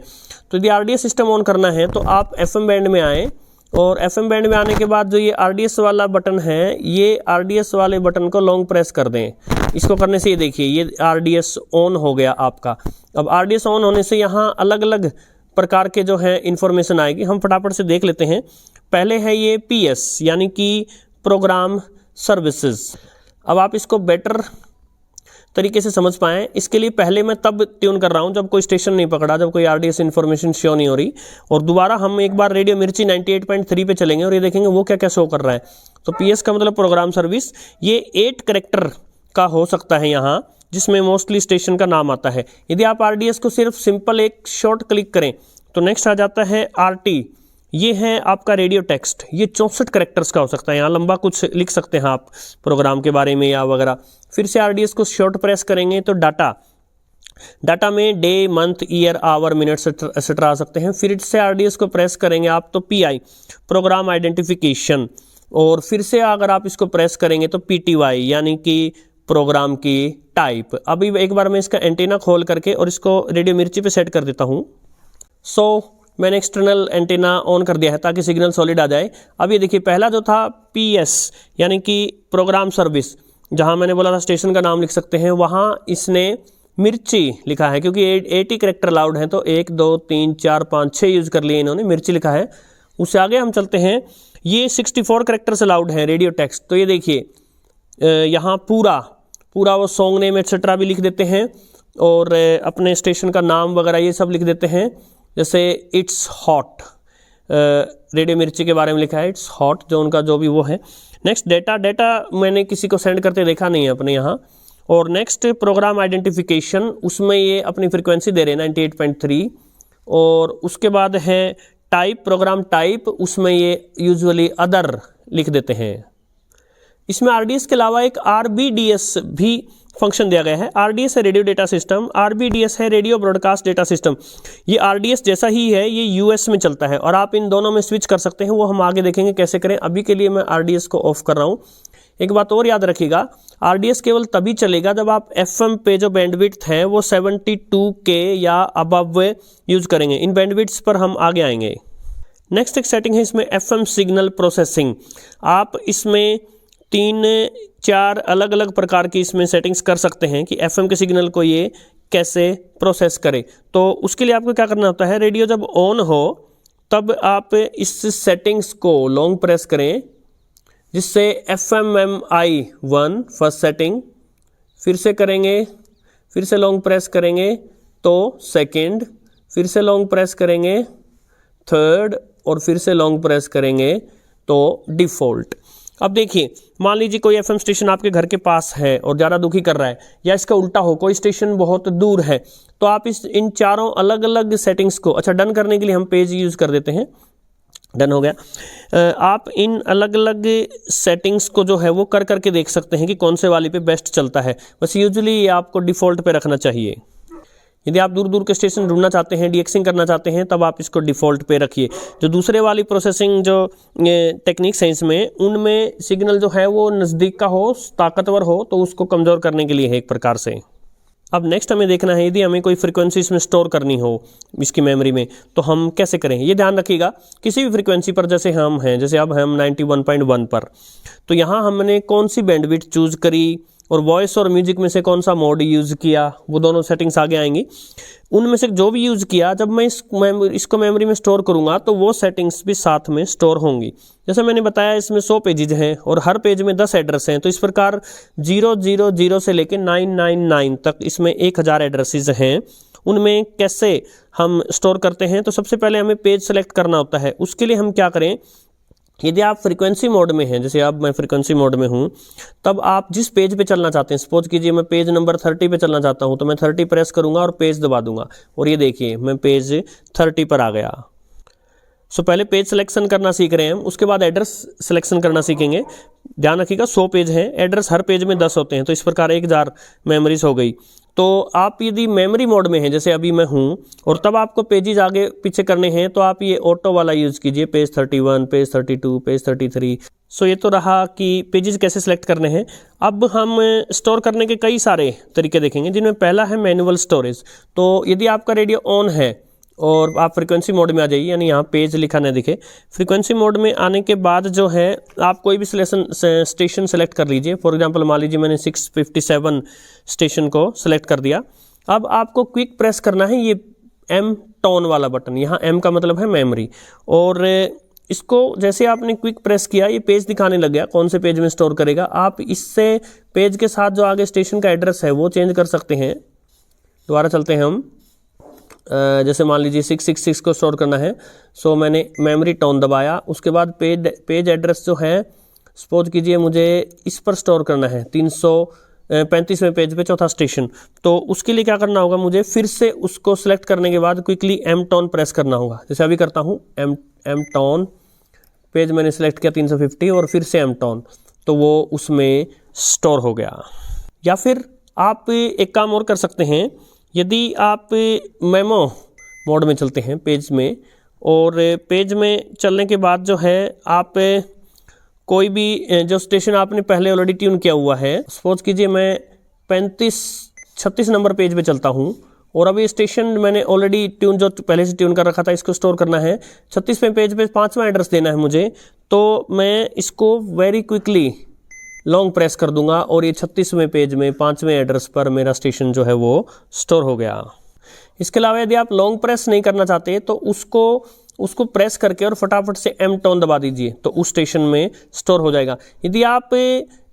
Speaker 1: तो यदि आरडीएस सिस्टम ऑन करना है तो आप एफएम बैंड में आए, और एफएम बैंड में आने के बाद जो ये आरडीएस वाला बटन है, ये आरडीएस वाले बटन को लॉन्ग प्रेस कर दें। इसको करने से ये देखिए ये आरडीएस ऑन हो गया आपका। अब आरडीएस ऑन होने से यहाँ अलग अलग प्रकार के जो है इंफॉर्मेशन आएगी, हम फटाफट से देख लेते हैं। पहले है ये पीएस यानी कि प्रोग्राम सर्विसेज। अब आप इसको बेटर तरीके से समझ पाएँ, इसके लिए पहले मैं तब ट्यून कर रहा हूँ जब कोई स्टेशन नहीं पकड़ा, जब कोई RDS इन्फॉर्मेशन शो नहीं हो रही। और दोबारा हम एक बार रेडियो मिर्ची 98.3 पे चलेंगे और ये देखेंगे वो क्या क्या शो कर रहा है। तो PS का मतलब प्रोग्राम सर्विस, ये 8 कैरेक्टर का हो सकता है यहाँ, जिसमें मोस्टली स्टेशन का नाम आता है। यदि आप RDS को सिर्फ सिंपल एक शॉर्ट क्लिक करें तो नेक्स्ट आ जाता है RT, ये है आपका रेडियो टेक्स्ट, ये 64 कैरेक्टर्स का हो सकता है। यहाँ लंबा कुछ लिख सकते हैं आप प्रोग्राम के बारे में या वगैरह। फिर से RDS को शॉर्ट प्रेस करेंगे तो डाटा में day, month, year, hour, minutes etcetera आ सकते हैं। फिर से RDS को प्रेस करेंगे आप तो PI, प्रोग्राम आइडेंटिफिकेशन, और फिर से अगर आप इसको प्रेस करेंगे तो PTY यानी कि प्रोग्राम की टाइप। अभी एक बार मैं इसका एंटीना खोल करके और इसको रेडियो मिर्ची पे सेट कर देता हूँ। मैंने एक्सटर्नल एंटीना ऑन कर दिया है ताकि सिग्नल सॉलिड आ जाए। अब ये देखिए, पहला जो था PS यानी कि प्रोग्राम सर्विस, जहाँ मैंने बोला था स्टेशन का नाम लिख सकते हैं, वहाँ इसने मिर्ची लिखा है क्योंकि 80 कैरेक्टर अलाउड हैं, तो 1 2 3 4 5 6 यूज़ कर लिए इन्होंने, मिर्ची लिखा है। उससे आगे हम चलते हैं, ये 64 कैरेक्टर्स अलाउड हैं रेडियो टेक्स्ट। तो ये देखिए यहाँ पूरा वो सॉन्ग नेम एक्सेट्रा भी लिख देते हैं और अपने स्टेशन का नाम वगैरह ये सब लिख देते हैं। जैसे इट्स हॉट, रेडियो मिर्ची के बारे में लिखा है इट्स हॉट, जो उनका जो भी वो है। नेक्स्ट डेटा मैंने किसी को सेंड करते देखा नहीं है अपने यहाँ। और नेक्स्ट प्रोग्राम आइडेंटिफिकेशन, उसमें ये अपनी फ्रीक्वेंसी दे रहे हैं 98.3। और उसके बाद है टाइप, प्रोग्राम टाइप, उसमें ये यूजुअली अदर लिख देते हैं। इसमें RDS के अलावा एक RBDS भी फंक्शन दिया गया है। RDS है रेडियो डेटा सिस्टम, RBDS है रेडियो ब्रॉडकास्ट डेटा सिस्टम। ये RDS जैसा ही है, ये US में चलता है और आप इन दोनों में स्विच कर सकते हैं, वो हम आगे देखेंगे कैसे करें। अभी के लिए मैं RDS को ऑफ कर रहा हूँ। एक बात और याद रखिएगा, RDS केवल तभी चलेगा जब आप FM पे जो बैंडविड्थ है वो 72K या अबव यूज करेंगे। इन बैंडविड्थ्स पर हम आगे आएंगे। नेक्स्ट एक सेटिंग है इसमें FM सिग्नल प्रोसेसिंग। आप इसमें 3-4 अलग अलग प्रकार की इसमें सेटिंग्स कर सकते हैं कि FM के सिग्नल को ये कैसे प्रोसेस करे। तो उसके लिए आपको क्या करना होता है, रेडियो जब ऑन हो तब आप इस सेटिंग्स को लॉन्ग प्रेस करें, जिससे FMMI1 फर्स्ट सेटिंग, फिर से करेंगे, फिर से लॉन्ग प्रेस करेंगे तो सेकंड, फिर से लॉन्ग प्रेस करेंगे थर्ड, और फिर से लॉन्ग प्रेस करेंगे तो डिफ़ॉल्ट। अब देखिए, मान लीजिए कोई FM स्टेशन आपके घर के पास है और ज़्यादा दुखी कर रहा है, या इसका उल्टा हो, कोई स्टेशन बहुत दूर है, तो आप इन चारों अलग अलग सेटिंग्स को, अच्छा डन करने के लिए हम पेज यूज़ कर देते हैं, डन हो गया। आप इन अलग अलग सेटिंग्स को जो है वो कर करके देख सकते हैं कि कौन से वाली पे बेस्ट चलता है। बस यूजुअली ये आपको डिफ़ॉल्ट पे रखना चाहिए। यदि आप दूर दूर के स्टेशन ढूंढना चाहते हैं, डीएक्सिंग करना चाहते हैं, तब आप इसको डिफ़ॉल्ट पे रखिए। जो दूसरे वाली प्रोसेसिंग जो टेक्निक्स हैं इसमें, उनमें सिग्नल जो है वो नज़दीक का हो, ताकतवर हो, तो उसको कमज़ोर करने के लिए है एक प्रकार से। अब नेक्स्ट हमें देखना है, यदि हमें कोई फ्रीक्वेंसी इसमें स्टोर करनी हो इसकी मेमोरी में, तो हम कैसे करें। ये ध्यान रखिएगा, किसी भी फ्रीक्वेंसी पर जैसे हम हैं, जैसे अब हम 91.1 पर, तो यहाँ हमने कौन सी बैंडविड्थ चूज़ करी और वॉइस और म्यूजिक में से कौन सा मोड यूज़ किया, वो दोनों सेटिंग्स आगे आएंगी। उनमें से जो भी यूज़ किया, जब मैं इसको मेमोरी में स्टोर करूँगा तो वो सेटिंग्स भी साथ में स्टोर होंगी। जैसे मैंने बताया, इसमें 100 पेजेज हैं और हर पेज में 10 एड्रेस हैं, तो इस प्रकार 000 से लेकर 999 तक इसमें 1000 एड्रेसेस हैं। उनमें कैसे हम स्टोर करते हैं, तो सबसे पहले हमें पेज सेलेक्ट करना होता है। उसके लिए हम क्या करें, यदि आप फ्रीक्वेंसी मोड में हैं, जैसे अब मैं फ्रीक्वेंसी मोड में हूं, तब आप जिस पेज पे चलना चाहते हैं, सपोज कीजिए मैं पेज नंबर 30 पे चलना चाहता हूं, तो मैं 30 प्रेस करूंगा और पेज दबा दूंगा, और ये देखिए मैं पेज 30 पर आ गया। सो पहले पेज सिलेक्शन करना सीख रहे हैं हम, उसके बाद एड्रेस सिलेक्शन करना सीखेंगे। ध्यान रखिएगा 100 पेज हैं, एड्रेस हर पेज में 10 होते हैं, तो इस प्रकार 1000 मेमोरीज हो गई। तो आप यदि मेमोरी मोड में हैं, जैसे अभी मैं हूं, और तब आपको पेजेस आगे पीछे करने हैं, तो आप ये ऑटो वाला यूज़ कीजिए, पेज 31, पेज 32, पेज 33। सो ये तो रहा कि पेजेस कैसे सिलेक्ट करने हैं। अब हम स्टोर करने के कई सारे तरीके देखेंगे, जिनमें पहला है मैनुअल स्टोरेज। तो यदि आपका रेडियो ऑन है और आप फ्रीक्वेंसी मोड में आ जाइए, यानी यहाँ पेज लिखा ना दिखे, फ्रीक्वेंसी मोड में आने के बाद जो है आप कोई भी स्टेशन सेलेक्ट कर लीजिए। फॉर एग्जांपल मान लीजिए मैंने 657 स्टेशन को सेलेक्ट कर दिया। अब आपको क्विक प्रेस करना है ये M टोन वाला बटन, यहाँ M का मतलब है मेमोरी, और इसको जैसे आपने क्विक प्रेस किया ये पेज दिखाने लग गया, कौन से पेज में स्टोर करेगा। आप इससे पेज के साथ जो आगे स्टेशन का एड्रेस है वो चेंज कर सकते हैं। दोबारा चलते हैं हम, जैसे मान लीजिए 666 को स्टोर करना है, सो मैंने मेमोरी टाउन दबाया, उसके बाद पेज एड्रेस जो है सपोज कीजिए मुझे इस पर स्टोर करना है 335वें पेज पे चौथा स्टेशन। तो उसके लिए क्या करना होगा, मुझे फिर से उसको सिलेक्ट करने के बाद क्विकली एम टाउन प्रेस करना होगा। जैसे अभी करता हूँ एम टाउन, पेज मैंने सिलेक्ट किया 350 और फिर से एम टाउन, तो वो उसमें स्टोर हो गया। या फिर आप एक काम और कर सकते हैं, यदि आप मेमो मोड में चलते हैं पेज में, और पेज में चलने के बाद जो है आप कोई भी जो स्टेशन आपने पहले ऑलरेडी ट्यून किया हुआ है, सपोज कीजिए मैं 36 नंबर पेज पे चलता हूँ और अभी स्टेशन मैंने ऑलरेडी ट्यून जो पहले से ट्यून कर रखा था इसको स्टोर करना है, 36वें पेज पे 5वां एड्रेस देना है मुझे, तो मैं इसको वेरी क्विकली लॉन्ग प्रेस कर दूंगा और ये 36वें पेज में 5वें एड्रेस पर मेरा स्टेशन जो है वो स्टोर हो गया। इसके अलावा यदि आप लॉन्ग प्रेस नहीं करना चाहते तो उसको प्रेस करके और फटाफट से एम टाउन दबा दीजिए, तो उस स्टेशन में स्टोर हो जाएगा। यदि आप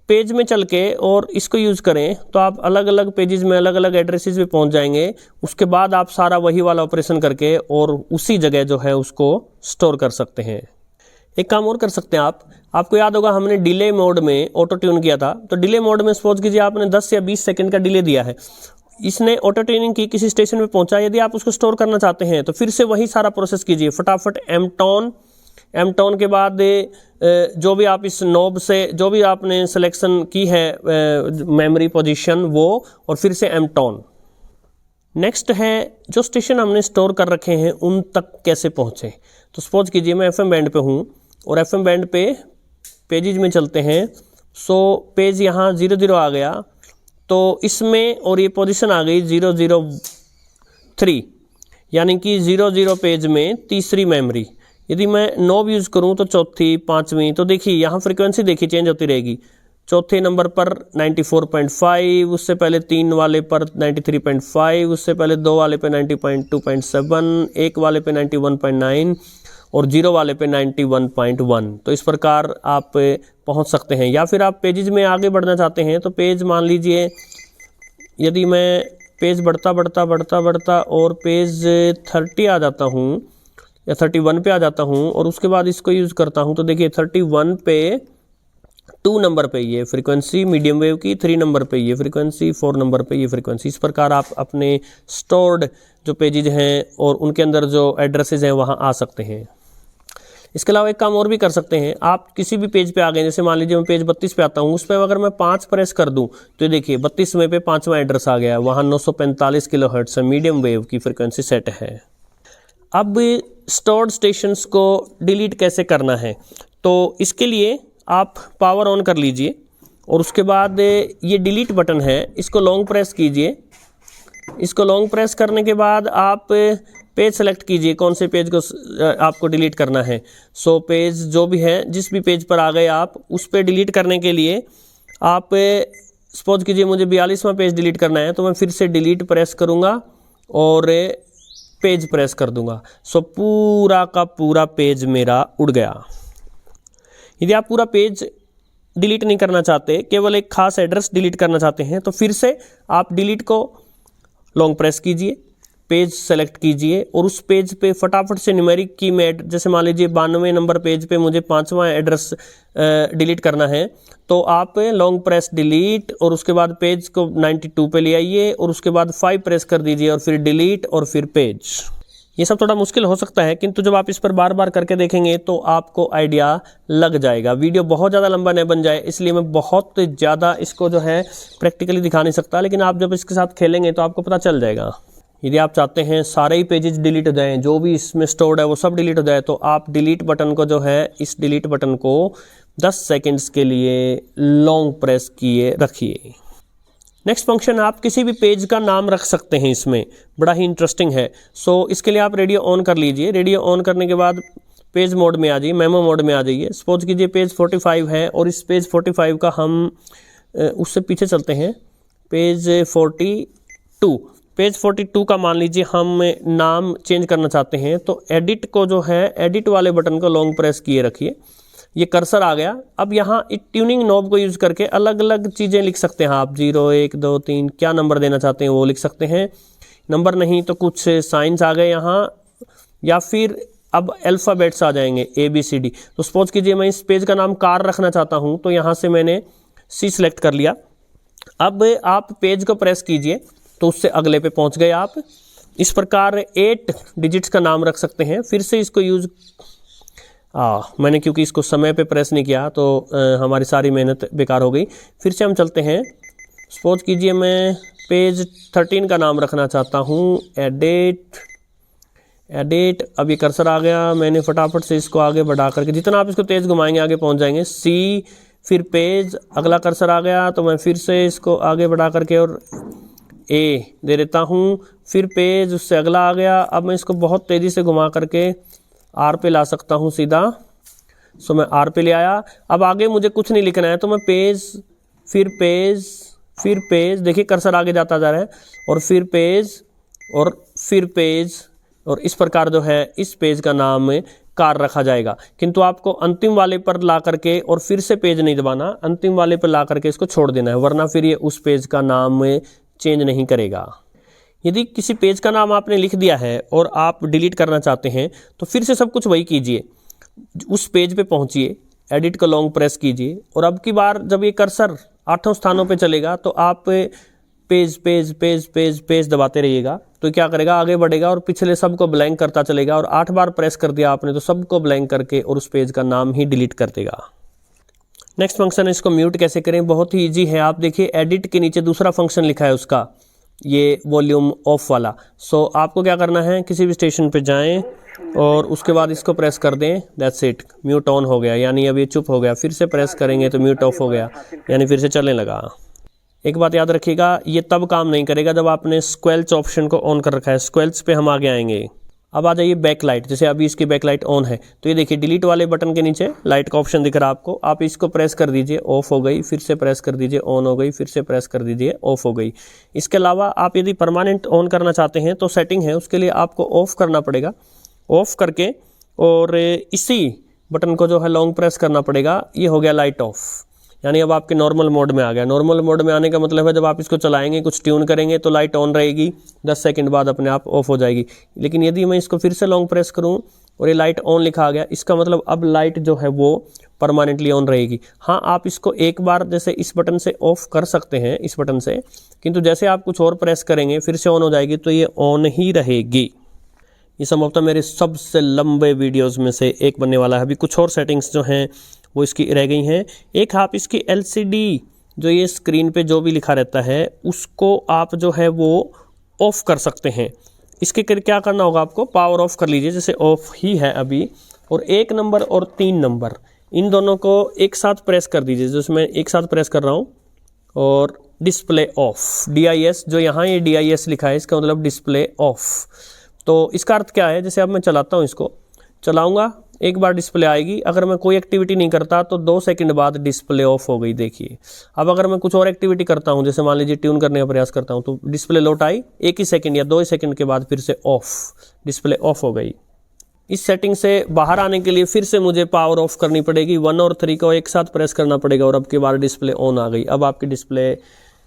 Speaker 1: पेज में चल के और इसको यूज़ करें तो आप अलग अलग पेजेस में अलग अलग एड्रेसेस पे पहुंच जाएंगे। उसके बाद आप सारा वही वाला ऑपरेशन करके और उसी जगह जो है उसको स्टोर कर सकते हैं। एक काम और कर सकते हैं आपको याद होगा हमने डिले मोड में ऑटो ट्यून किया था, तो डिले मोड में सपोज कीजिए आपने 10 या 20 सेकंड का डिले दिया है, इसने ऑटो ट्यूनिंग की, किसी स्टेशन पे पहुंचा, यदि आप उसको स्टोर करना चाहते हैं तो फिर से वही सारा प्रोसेस कीजिए, फटाफट एम टाउन के बाद जो भी आप इस नॉब से जो भी आपने सिलेक्शन की है मेमोरी पोजीशन वो, और फिर से एम टाउन। नेक्स्ट है जो स्टेशन हमने स्टोर कर रखे हैं उन तक कैसे पहुंचे। तो सपोज कीजिए मैं FM बैंड पे हूँ और FM बैंड पे पेजेज में चलते हैं, सो पेज यहाँ 00 आ गया, तो इसमें और ये पोजीशन आ गई 003, यानी कि 00 पेज में तीसरी मेमोरी। यदि मैं नॉब यूज़ करूँ तो चौथी, पाँचवीं, तो देखिए यहाँ फ्रीक्वेंसी देखिए चेंज होती रहेगी। चौथे नंबर पर 94.5, उससे पहले 3 वाले पर 93.5, उससे पहले 2 वाले पे 90.2.7, 1 वाले पे 91.9 और 0 वाले पे 91.1। तो इस प्रकार आप पहुंच सकते हैं। या फिर आप पेजेस में आगे बढ़ना चाहते हैं तो पेज मान लीजिए यदि मैं पेज बढ़ता और पेज 30 आ जाता हूं या 31 पे आ जाता हूं और उसके बाद इसको यूज़ करता हूं, तो देखिए 31 पे 2 नंबर पे ये फ्रीक्वेंसी मीडियम वेव की, 3 नंबर पे ये फ्रीक्वेंसी, 4 नंबर पे ये फ्रीक्वेंसी। इस प्रकार आप अपने स्टोर्ड जो पेजेज हैं और उनके अंदर जो एड्रेसेस हैं वहाँ आ सकते हैं। इसके अलावा एक काम और भी कर सकते हैं, आप किसी भी पेज पे आ गए, जैसे मान लीजिए मैं पेज 32 पे आता हूँ, उस पर अगर मैं 5 प्रेस कर दूं तो देखिए 32वें पे 5वां एड्रेस आ गया, वहाँ 945 किलोहर्ट्ज़ मीडियम वेव की फ्रीक्वेंसी सेट है। अब स्टोर्ड स्टेशंस को डिलीट कैसे करना है, तो इसके लिए आप पावर ऑन कर लीजिए और उसके बाद ये डिलीट बटन है इसको लॉन्ग प्रेस कीजिए। इसको लॉन्ग प्रेस करने के बाद आप पेज सेलेक्ट कीजिए कौन से पेज को आपको डिलीट करना है। सो पेज जो भी है, जिस भी पेज पर आ गए आप, उस पे डिलीट करने के लिए आप सपोज कीजिए मुझे 42वां पेज डिलीट करना है, तो मैं फिर से डिलीट प्रेस करूँगा और पेज प्रेस कर दूंगा। सो पूरा का पूरा पेज मेरा उड़ गया। यदि आप पूरा पेज डिलीट नहीं करना चाहते, केवल एक खास एड्रेस डिलीट करना चाहते हैं, तो फिर से आप डिलीट को लॉन्ग प्रेस कीजिए, पेज सेलेक्ट कीजिए और उस पेज पे फटाफट से न्यूमेरिक की में, जैसे मान लीजिए 92 नंबर पेज पे मुझे 5वां एड्रेस डिलीट करना है, तो आप लॉन्ग प्रेस डिलीट और उसके बाद पेज को 92 पे ले आइए और उसके बाद 5 प्रेस कर दीजिए और फिर डिलीट और फिर पेज। ये सब थोड़ा मुश्किल हो सकता है, किंतु जब आप इस पर बार बार करके देखेंगे तो आपको आइडिया लग जाएगा। वीडियो बहुत ज़्यादा लंबा न बन जाए इसलिए मैं बहुत ज़्यादा इसको जो है प्रैक्टिकली दिखा नहीं सकता, लेकिन आप जब इसके साथ खेलेंगे तो आपको पता चल जाएगा। यदि आप चाहते हैं सारे ही पेजेस डिलीट हो जाएं, जो भी इसमें स्टोर्ड है वो सब डिलीट हो जाए, तो आप डिलीट बटन को जो है, इस डिलीट बटन को 10 सेकंड्स के लिए लॉन्ग प्रेस किए रखिए। नेक्स्ट फंक्शन, आप किसी भी पेज का नाम रख सकते हैं, इसमें बड़ा ही इंटरेस्टिंग है। सो इसके लिए आप रेडियो ऑन कर लीजिए। रेडियो ऑन करने के बाद पेज मोड में आ जाइए, मेमो मोड में आ जाइए। सपोज कीजिए पेज 45 है और इस पेज 45 का हम उससे पीछे चलते हैं, पेज 42। पेज 42 का मान लीजिए हम नाम चेंज करना चाहते हैं, तो एडिट को जो है, एडिट वाले बटन को लॉन्ग प्रेस किए रखिए, ये कर्सर आ गया। अब यहाँ ट्यूनिंग नॉब को यूज करके अलग अलग चीज़ें लिख सकते हैं आप, 0 1 2 3, क्या नंबर देना चाहते हैं वो लिख सकते हैं। नंबर नहीं तो कुछ साइंस आ गए यहाँ, या फिर अब अल्फ़ाबेट्स आ जाएंगे ABCD। तो सपोज कीजिए मैं इस पेज का नाम कार रखना चाहता हूँ, तो यहाँ से मैंने C सिलेक्ट कर लिया। अब आप पेज को प्रेस कीजिए तो उससे अगले पे पहुँच गए आप। इस प्रकार 8 डिजिट्स का नाम रख सकते हैं। फिर से इसको यूज़ मैंने क्योंकि इसको समय पे प्रेस नहीं किया तो हमारी सारी मेहनत बेकार हो गई। फिर से हम चलते हैं। सपोज कीजिए मैं पेज 13 का नाम रखना चाहता हूँ, एडिट। अब ये कर्सर आ गया, मैंने फटाफट से इसको आगे बढ़ा करके, जितना आप इसको तेज़ घुमाएंगे आगे पहुँच जाएंगे। C, फिर पेज, अगला कर्सर आ गया तो मैं फिर से इसको आगे बढ़ा करके और A दे देता हूँ। फिर पेज, उससे अगला आ गया। अब मैं इसको बहुत तेज़ी से घुमा करके R पे ला सकता हूँ सीधा। सो मैं R पे ले आया। अब आगे मुझे कुछ नहीं लिखना है, तो मैं पेज, फिर पेज, फिर पेज, देखिए कर्सर आगे जाता जा रहा है, और फिर पेज, और फिर पेज, और इस प्रकार जो है इस पेज का नाम कार रखा जाएगा। किंतु आपको अंतिम वाले पर ला करके और फिर से पेज नहीं दबाना, अंतिम वाले पर ला करके इसको छोड़ देना है, वरना फिर ये उस पेज का नाम चेंज नहीं करेगा। यदि किसी पेज का नाम आपने लिख दिया है और आप डिलीट करना चाहते हैं, तो फिर से सब कुछ वही कीजिए, उस पेज पे पहुंचिए, एडिट को लॉन्ग प्रेस कीजिए, और अब की बार जब ये कर्सर 8 स्थानों पे चलेगा तो आप page page page page page दबाते रहिएगा। तो क्या करेगा, आगे बढ़ेगा और पिछले सबको ब्लैंक करता चलेगा, और 8 बार प्रेस कर दिया आपने तो सबको ब्लैंक करके और उस पेज का नाम ही डिलीट कर देगा। नेक्स्ट फंक्शन है, इसको म्यूट कैसे करें, बहुत ही ईजी है। आप देखिए एडिट के नीचे दूसरा फंक्शन लिखा है उसका, ये वॉल्यूम ऑफ वाला। सो आपको क्या करना है, किसी भी स्टेशन पे जाएं और उसके बाद इसको प्रेस कर दें, दैट्स इट, म्यूट ऑन हो गया, यानी अब ये चुप हो गया। फिर से प्रेस करेंगे तो म्यूट ऑफ हो गया, यानी फिर से चलने लगा। एक बात याद रखिएगा, ये तब काम नहीं करेगा जब आपने स्क्वेल्च ऑप्शन को ऑन कर रखा है। स्क्वेल्च पे हम आगे आएंगे। अब आ जाइए बैक लाइट, जैसे अभी इसकी बैक लाइट ऑन है, तो ये देखिए डिलीट वाले बटन के नीचे लाइट का ऑप्शन दिख रहा है आपको, आप इसको प्रेस कर दीजिए, ऑफ हो गई, फिर से प्रेस कर दीजिए, ऑन हो गई, फिर से प्रेस कर दीजिए, ऑफ हो गई। इसके अलावा आप यदि परमानेंट ऑन करना चाहते हैं तो सेटिंग है, उसके लिए आपको ऑफ करना पड़ेगा। ऑफ करके और इसी बटन को जो है लॉन्ग प्रेस करना पड़ेगा। ये हो गया लाइट ऑफ, यानी अब आपके नॉर्मल मोड में आ गया। नॉर्मल मोड में आने का मतलब है जब आप इसको चलाएंगे, कुछ ट्यून करेंगे तो लाइट ऑन रहेगी, 10 सेकंड बाद अपने आप ऑफ हो जाएगी। लेकिन यदि मैं इसको फिर से लॉन्ग प्रेस करूं और ये लाइट ऑन लिखा आ गया, इसका मतलब अब लाइट जो है वो परमानेंटली ऑन रहेगी। हाँ, आप इसको एक बार जैसे इस बटन से ऑफ कर सकते हैं, इस बटन से, किंतु जैसे आप कुछ और प्रेस करेंगे फिर से ऑन हो जाएगी, तो ये ऑन ही रहेगी। ये संभवतः मेरे सबसे लंबे वीडियोज़ में से एक बनने वाला है। अभी कुछ और सेटिंग्स जो हैं वो इसकी रह गई हैं। एक आप इसकी LCD जो ये स्क्रीन पे जो भी लिखा रहता है उसको आप जो है वो ऑफ कर सकते हैं। इसके क्या करना होगा, आपको पावर ऑफ कर लीजिए, जैसे ऑफ ही है अभी, और 1 नंबर और 3 नंबर इन दोनों को एक साथ प्रेस कर दीजिए, जैसे मैं एक साथ प्रेस कर रहा हूँ, और डिस्प्ले ऑफ, DIS जो यहाँ ये DIS लिखा है, इसका मतलब डिस्प्ले ऑफ। तो इसका अर्थ क्या है, जैसे अब मैं चलाता हूँ, इसको चलाऊंगा, एक बार डिस्प्ले आएगी, अगर मैं कोई एक्टिविटी नहीं करता तो 2 सेकंड बाद डिस्प्ले ऑफ हो गई। देखिए अब अगर मैं कुछ और एक्टिविटी करता हूं, जैसे मान लीजिए ट्यून करने का प्रयास करता हूं, तो डिस्प्ले लौट आई, 1 ही सेकंड या 2 सेकंड के बाद फिर से ऑफ, डिस्प्ले ऑफ हो गई। इस सेटिंग से बाहर आने के लिए फिर से मुझे पावर ऑफ करनी पड़ेगी, 1 और 3 को एक साथ प्रेस करना पड़ेगा, और अब की बार डिस्प्ले ऑन आ गई। अब आपकी डिस्प्ले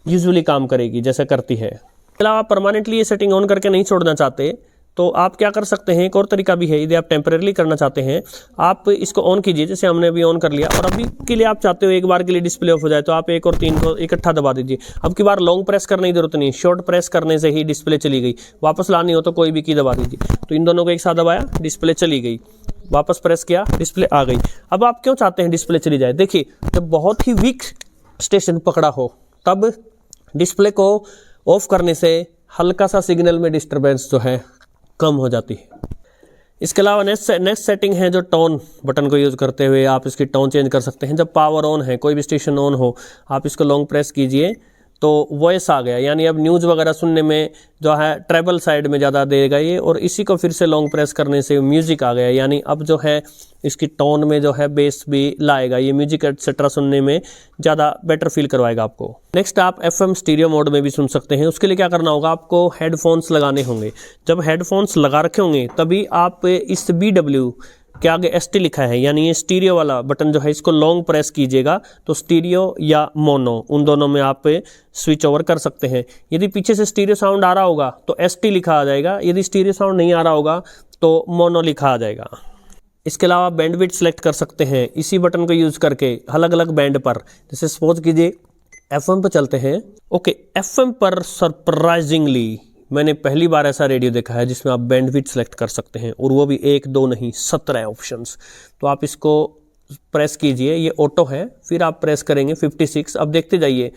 Speaker 1: यूजुअली काम करेगी जैसे करती है। इसके अलावा आप परमानेंटली ये सेटिंग ऑन करके नहीं छोड़ना चाहते तो आप क्या कर सकते हैं, एक और तरीका भी है। यदि आप टेम्परेरी करना चाहते हैं, आप इसको ऑन कीजिए, जैसे हमने अभी ऑन कर लिया, और अभी के लिए आप चाहते हो एक बार के लिए डिस्प्ले ऑफ हो जाए, तो आप 1 और 3 को इकट्ठा दबा दीजिए। अब की बार लॉन्ग प्रेस करने की जरूरत नहीं, शॉर्ट प्रेस करने से ही डिस्प्ले चली गई। वापस लानी हो तो कोई भी की दबा दीजिए। तो इन दोनों को एक साथ दबाया, डिस्प्ले चली गई, वापस प्रेस किया, डिस्प्ले आ गई। अब आप क्यों चाहते हैं डिस्प्ले चली जाए, देखिए जब बहुत ही वीक स्टेशन पकड़ा हो तब डिस्प्ले को ऑफ करने से हल्का सा सिग्नल में डिस्टर्बेंस जो है कम हो जाती है। इसके अलावा नेक्स्ट सेटिंग है जो टोन बटन को यूज़ करते हुए आप इसकी टोन चेंज कर सकते हैं। जब पावर ऑन है, कोई भी स्टेशन ऑन हो, आप इसको लॉन्ग प्रेस कीजिए तो वॉइस आ गया, यानी अब न्यूज़ वगैरह सुनने में जो है ट्रैवल साइड में ज़्यादा देगा ये। और इसी को फिर से लॉन्ग प्रेस करने से म्यूजिक आ गया, यानी अब जो है इसकी टोन में जो है बेस भी लाएगा, ये म्यूजिक एक्सेट्रा सुनने में ज़्यादा बेटर फील करवाएगा आपको। नेक्स्ट आप FM स्टीरियो मोड में भी सुन सकते हैं। उसके लिए क्या करना होगा, आपको हेडफोन्स लगाने होंगे। जब हेडफोन्स लगा रखे होंगे तभी आप इस BW के आगे ST लिखा है, यानी ये स्टीरियो वाला बटन जो है इसको लॉन्ग प्रेस कीजिएगा तो स्टीरियो या मोनो उन दोनों में आप स्विच ओवर कर सकते हैं। यदि पीछे से स्टीरियो साउंड आ रहा होगा तो ST लिखा आ जाएगा, यदि स्टीरियो साउंड नहीं आ रहा होगा तो मोनो लिखा आ जाएगा। इसके अलावा बैंडविड्थ सेलेक्ट कर सकते हैं इसी बटन को यूज़ करके अलग अलग बैंड पर। जैसे सपोज कीजिए FM पर चलते हैं। ओके, FM पर सरप्राइजिंगली मैंने पहली बार ऐसा रेडियो देखा है जिसमें आप बैंडविड्थ सेलेक्ट कर सकते हैं, और वो भी 1 2 नहीं 17 ऑप्शंस। तो आप इसको प्रेस कीजिए, ये ऑटो है, फिर आप प्रेस करेंगे 56। अब देखते जाइए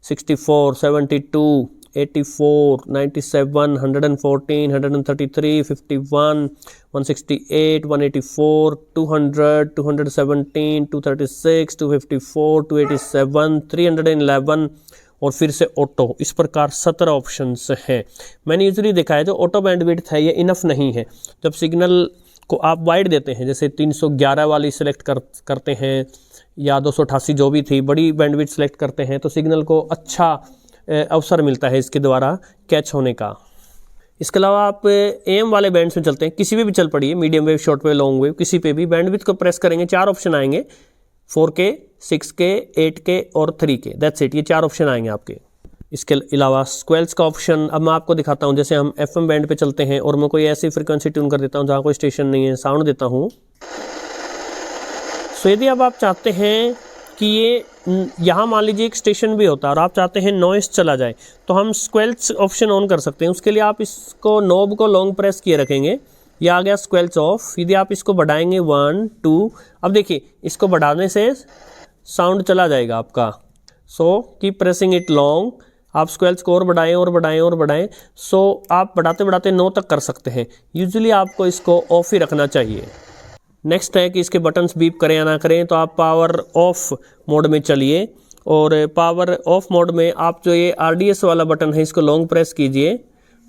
Speaker 1: 64 72 84 97 114 133 51 168 184 200 217 236 254 287 311 और फिर से ऑटो। इस प्रकार 17 ऑप्शंस हैं। मैंने यूजुअली देखा है जो ऑटो बैंडविड्थ है ये इनफ नहीं है। जब सिग्नल को आप वाइड देते हैं, जैसे 311 वाली सिलेक्ट करते हैं या 288 जो भी थी बड़ी बैंडविड्थ सेलेक्ट करते हैं, तो सिग्नल को अच्छा अवसर मिलता है इसके द्वारा कैच होने का। इसके अलावा आप AM वाले बैंड्स में चलते हैं, किसी भी चल पड़िए, medium wave, short wave, long wave, किसी पे भी बैंडविड्थ को प्रेस करेंगे 4 ऑप्शन आएंगे, 4K 6K 8K और 3K। दैट्स इट, ये 4 ऑप्शन आएंगे आपके। इसके अलावा स्क्वेल्स का ऑप्शन अब मैं आपको दिखाता हूँ। जैसे हम FM बैंड पे चलते हैं और मैं कोई ऐसी फ्रीक्वेंसी ट्यून कर देता हूँ जहाँ कोई स्टेशन नहीं है, साउंड देता हूँ। सो यदि अब आप चाहते हैं कि ये यहाँ मान लीजिए एक स्टेशन भी होता है और आप चाहते हैं नॉइस चला जाए, तो हम स्क्वेल्स ऑप्शन ऑन कर सकते हैं। उसके लिए आप इसको नॉब को लॉन्ग प्रेस किए रखेंगे, ये आ गया स्क्वेल्स ऑफ। यदि आप इसको बढ़ाएंगे 1 2, अब देखिए इसको बढ़ाने से साउंड चला जाएगा आपका। So keep pressing it long, आप स्क्वेल्स को और बढ़ाएं और बढ़ाएं और बढ़ाएं। सो आप बढ़ाते बढ़ाते 9 तक कर सकते हैं। यूजुअली आपको इसको ऑफ ही रखना चाहिए। नेक्स्ट है कि इसके बटन्स बीप करें या ना करें, तो आप पावर ऑफ मोड में चलिए और पावर ऑफ मोड में आप जो ये RDS वाला बटन है इसको लॉन्ग प्रेस कीजिए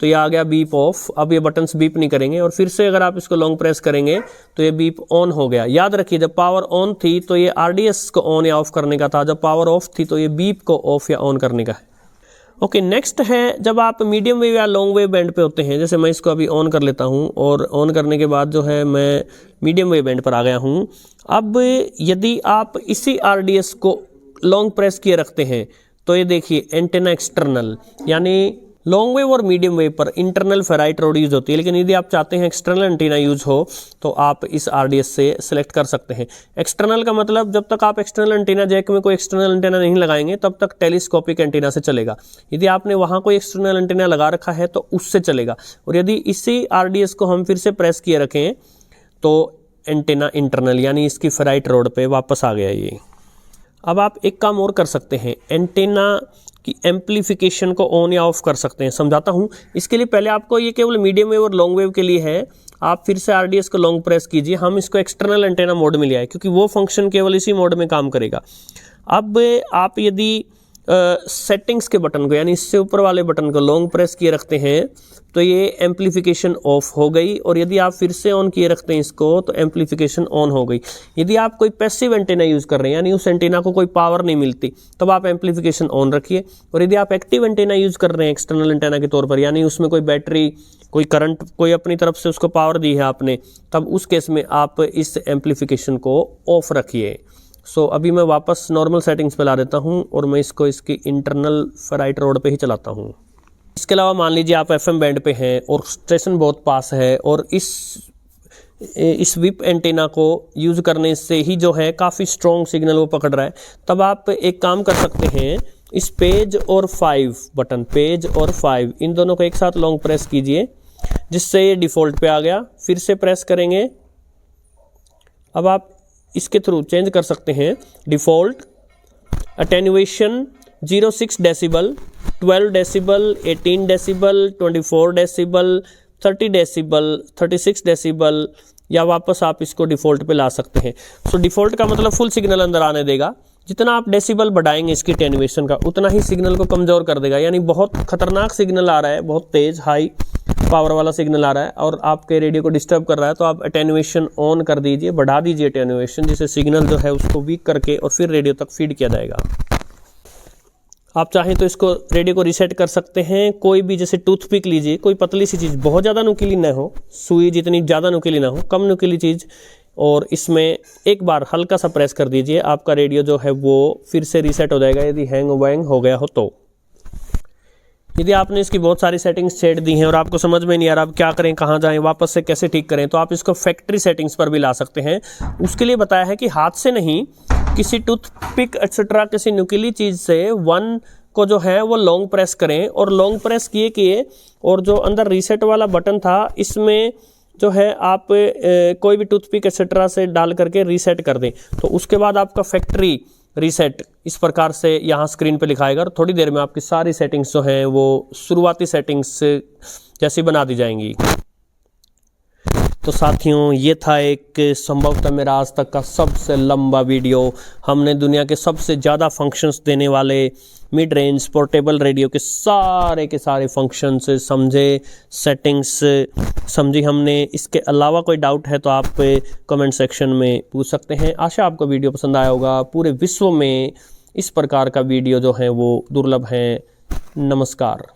Speaker 1: तो ये आ गया बीप ऑफ। अब ये बटन्स बीप नहीं करेंगे और फिर से अगर आप इसको लॉन्ग प्रेस करेंगे तो ये बीप ऑन हो गया। याद रखिए जब पावर ऑन थी तो ये RDS को ऑन या ऑफ करने का था, जब पावर ऑफ थी तो ये बीप को ऑफ या ऑन करने का है। ओके, नेक्स्ट है जब आप मीडियम वेव या लॉन्ग वेव बैंड पे होते हैं। जैसे मैं इसको अभी ऑन कर लेता हूं और ऑन करने के बाद जो है मैं मीडियम वेव बैंड पर आ गया हूं। अब यदि आप इसी RDS को लॉन्ग प्रेस किए रखते हैं तो ये देखिए एंटेना एक्सटर्नल, यानी लॉन्ग वेव और मीडियम वेव पर इंटरनल फेराइट रोड यूज होती है, लेकिन यदि आप चाहते हैं एक्सटर्नल एंटीना यूज हो तो आप इस RDS से सिलेक्ट कर सकते हैं। एक्सटर्नल का मतलब जब तक आप एक्सटर्नल एंटीना जैक में कोई एक्सटर्नल एंटीना नहीं लगाएंगे तब तक टेलीस्कोपिक एंटीना से चलेगा। यदि आपने वहां कोई एक्सटर्नल एंटीना लगा रखा है तो उससे चलेगा। और यदि इसी RDS को हम फिर से प्रेस किए रखें तो एंटीना इंटरनल यानी इसकी फेराइट रोड पे वापस आ गया ये। अब आप एक काम और कर सकते हैं, एंटीना कि एम्पलीफिकेशन को ऑन या ऑफ कर सकते हैं। समझाता हूं। इसके लिए पहले आपको ये केवल मीडियम वेव और लॉन्ग वेव के लिए है। आप फिर से RDS को लॉन्ग प्रेस कीजिए, हम इसको एक्सटर्नल एंटेना मोड में ले आए क्योंकि वो फंक्शन केवल इसी मोड में काम करेगा। अब आप यदि सेटिंग्स के बटन को यानी इससे ऊपर वाले बटन को लॉन्ग प्रेस किए रखते हैं तो ये एम्पलीफिकेशन ऑफ हो गई, और यदि आप फिर से ऑन किए रखते हैं इसको तो एम्पलीफिकेशन ऑन हो गई। यदि आप कोई पैसिव एंटीना यूज कर रहे हैं यानी उस एंटीना को कोई पावर नहीं मिलती तब आप एम्पलीफिकेशन ऑन रखिए। और यदि आप एक्टिव एंटीना यूज कर रहे हैं एक्सटर्नल एंटीना के तौर पर, यानी उसमें कोई बैटरी, कोई करंट, कोई अपनी तरफ से उसको पावर दी है आपने, तब उस केस में आप इस एम्पलीफिकेशन को ऑफ रखिए। सो अभी मैं वापस नॉर्मल सेटिंग्स पे ला देता हूँ और मैं इसको इसकी इंटरनल फेराइट रोड पे ही चलाता हूँ। इसके अलावा मान लीजिए आप FM बैंड पे हैं और स्टेशन बहुत पास है और इस विप एंटीना को यूज करने से ही जो है काफ़ी स्ट्रॉन्ग सिग्नल वो पकड़ रहा है, तब आप एक काम कर सकते हैं, इस पेज और 5 बटन, पेज और 5 इन दोनों को एक साथ लॉन्ग प्रेस कीजिए जिससे ये डिफ़ॉल्ट पे आ गया। फिर से प्रेस करेंगे। अब आप इसके थ्रू चेंज कर सकते हैं default attenuation 06 decibel, 12 decibel, 18 decibel, 24 decibel, 30 decibel, 36 decibel, या वापस आप इसको डिफ़ॉल्ट पे ला सकते हैं। सो डिफ़ॉल्ट का मतलब फुल सिग्नल अंदर आने देगा। जितना आप डेसिबल बढ़ाएंगे इसकी टेन्युएशन का, उतना ही सिग्नल को कमज़ोर कर देगा। यानी बहुत खतरनाक सिग्नल आ रहा है, बहुत तेज़ हाई पावर वाला सिग्नल आ रहा है और आपके रेडियो को डिस्टर्ब कर रहा है, तो आप अटेन्युएशन ऑन कर दीजिए, बढ़ा दीजिए अटेन्युएशन, जिससे सिग्नल जो है उसको वीक करके और फिर रेडियो तक फीड किया जाएगा। आप चाहें तो इसको रेडियो को रीसेट कर सकते हैं। कोई भी जैसे टूथपिक लीजिए, कोई पतली सी चीज़, बहुत ज़्यादा नुकीली ना हो, सुई जितनी ज़्यादा नुकीली ना हो, कम नुकीली चीज़, और इसमें एक बार हल्का सा प्रेस कर दीजिए, आपका रेडियो जो है वो फिर से रीसेट हो जाएगा यदि हैंग वैंग हो गया हो तो। यदि आपने इसकी बहुत सारी सेटिंग्स सेट दी हैं और आपको समझ में नहीं आ रहा आप क्या करें, कहाँ जाएं, वापस से कैसे ठीक करें, तो आप इसको फैक्ट्री सेटिंग्स पर भी ला सकते हैं। उसके लिए बताया है कि हाथ से नहीं, किसी टूथपिक एक्सेट्रा किसी नुकीली चीज़ से 1 को जो है वो लॉन्ग प्रेस करें, और लॉन्ग प्रेस किए और जो अंदर रीसेट वाला बटन था इसमें जो है आप कोई भी टूथपिक एक्सेट्रा से डाल करके रीसेट कर दें, तो उसके बाद आपका फैक्ट्री रीसेट इस प्रकार से यहाँ स्क्रीन पे लिखाएगा और थोड़ी देर में आपकी सारी सेटिंग्स जो हैं वो शुरुआती सेटिंग्स जैसी बना दी जाएंगी। तो साथियों, ये था एक संभवतः मेरा आज तक का सबसे लंबा वीडियो। हमने दुनिया के सबसे ज़्यादा फंक्शंस देने वाले मिड रेंज पोर्टेबल रेडियो के सारे फंक्शंस समझे, सेटिंग्स समझी हमने। इसके अलावा कोई डाउट है तो आप कमेंट सेक्शन में पूछ सकते हैं। आशा आपको वीडियो पसंद आया होगा। पूरे विश्व में इस प्रकार का वीडियो जो है वो दुर्लभ है। नमस्कार।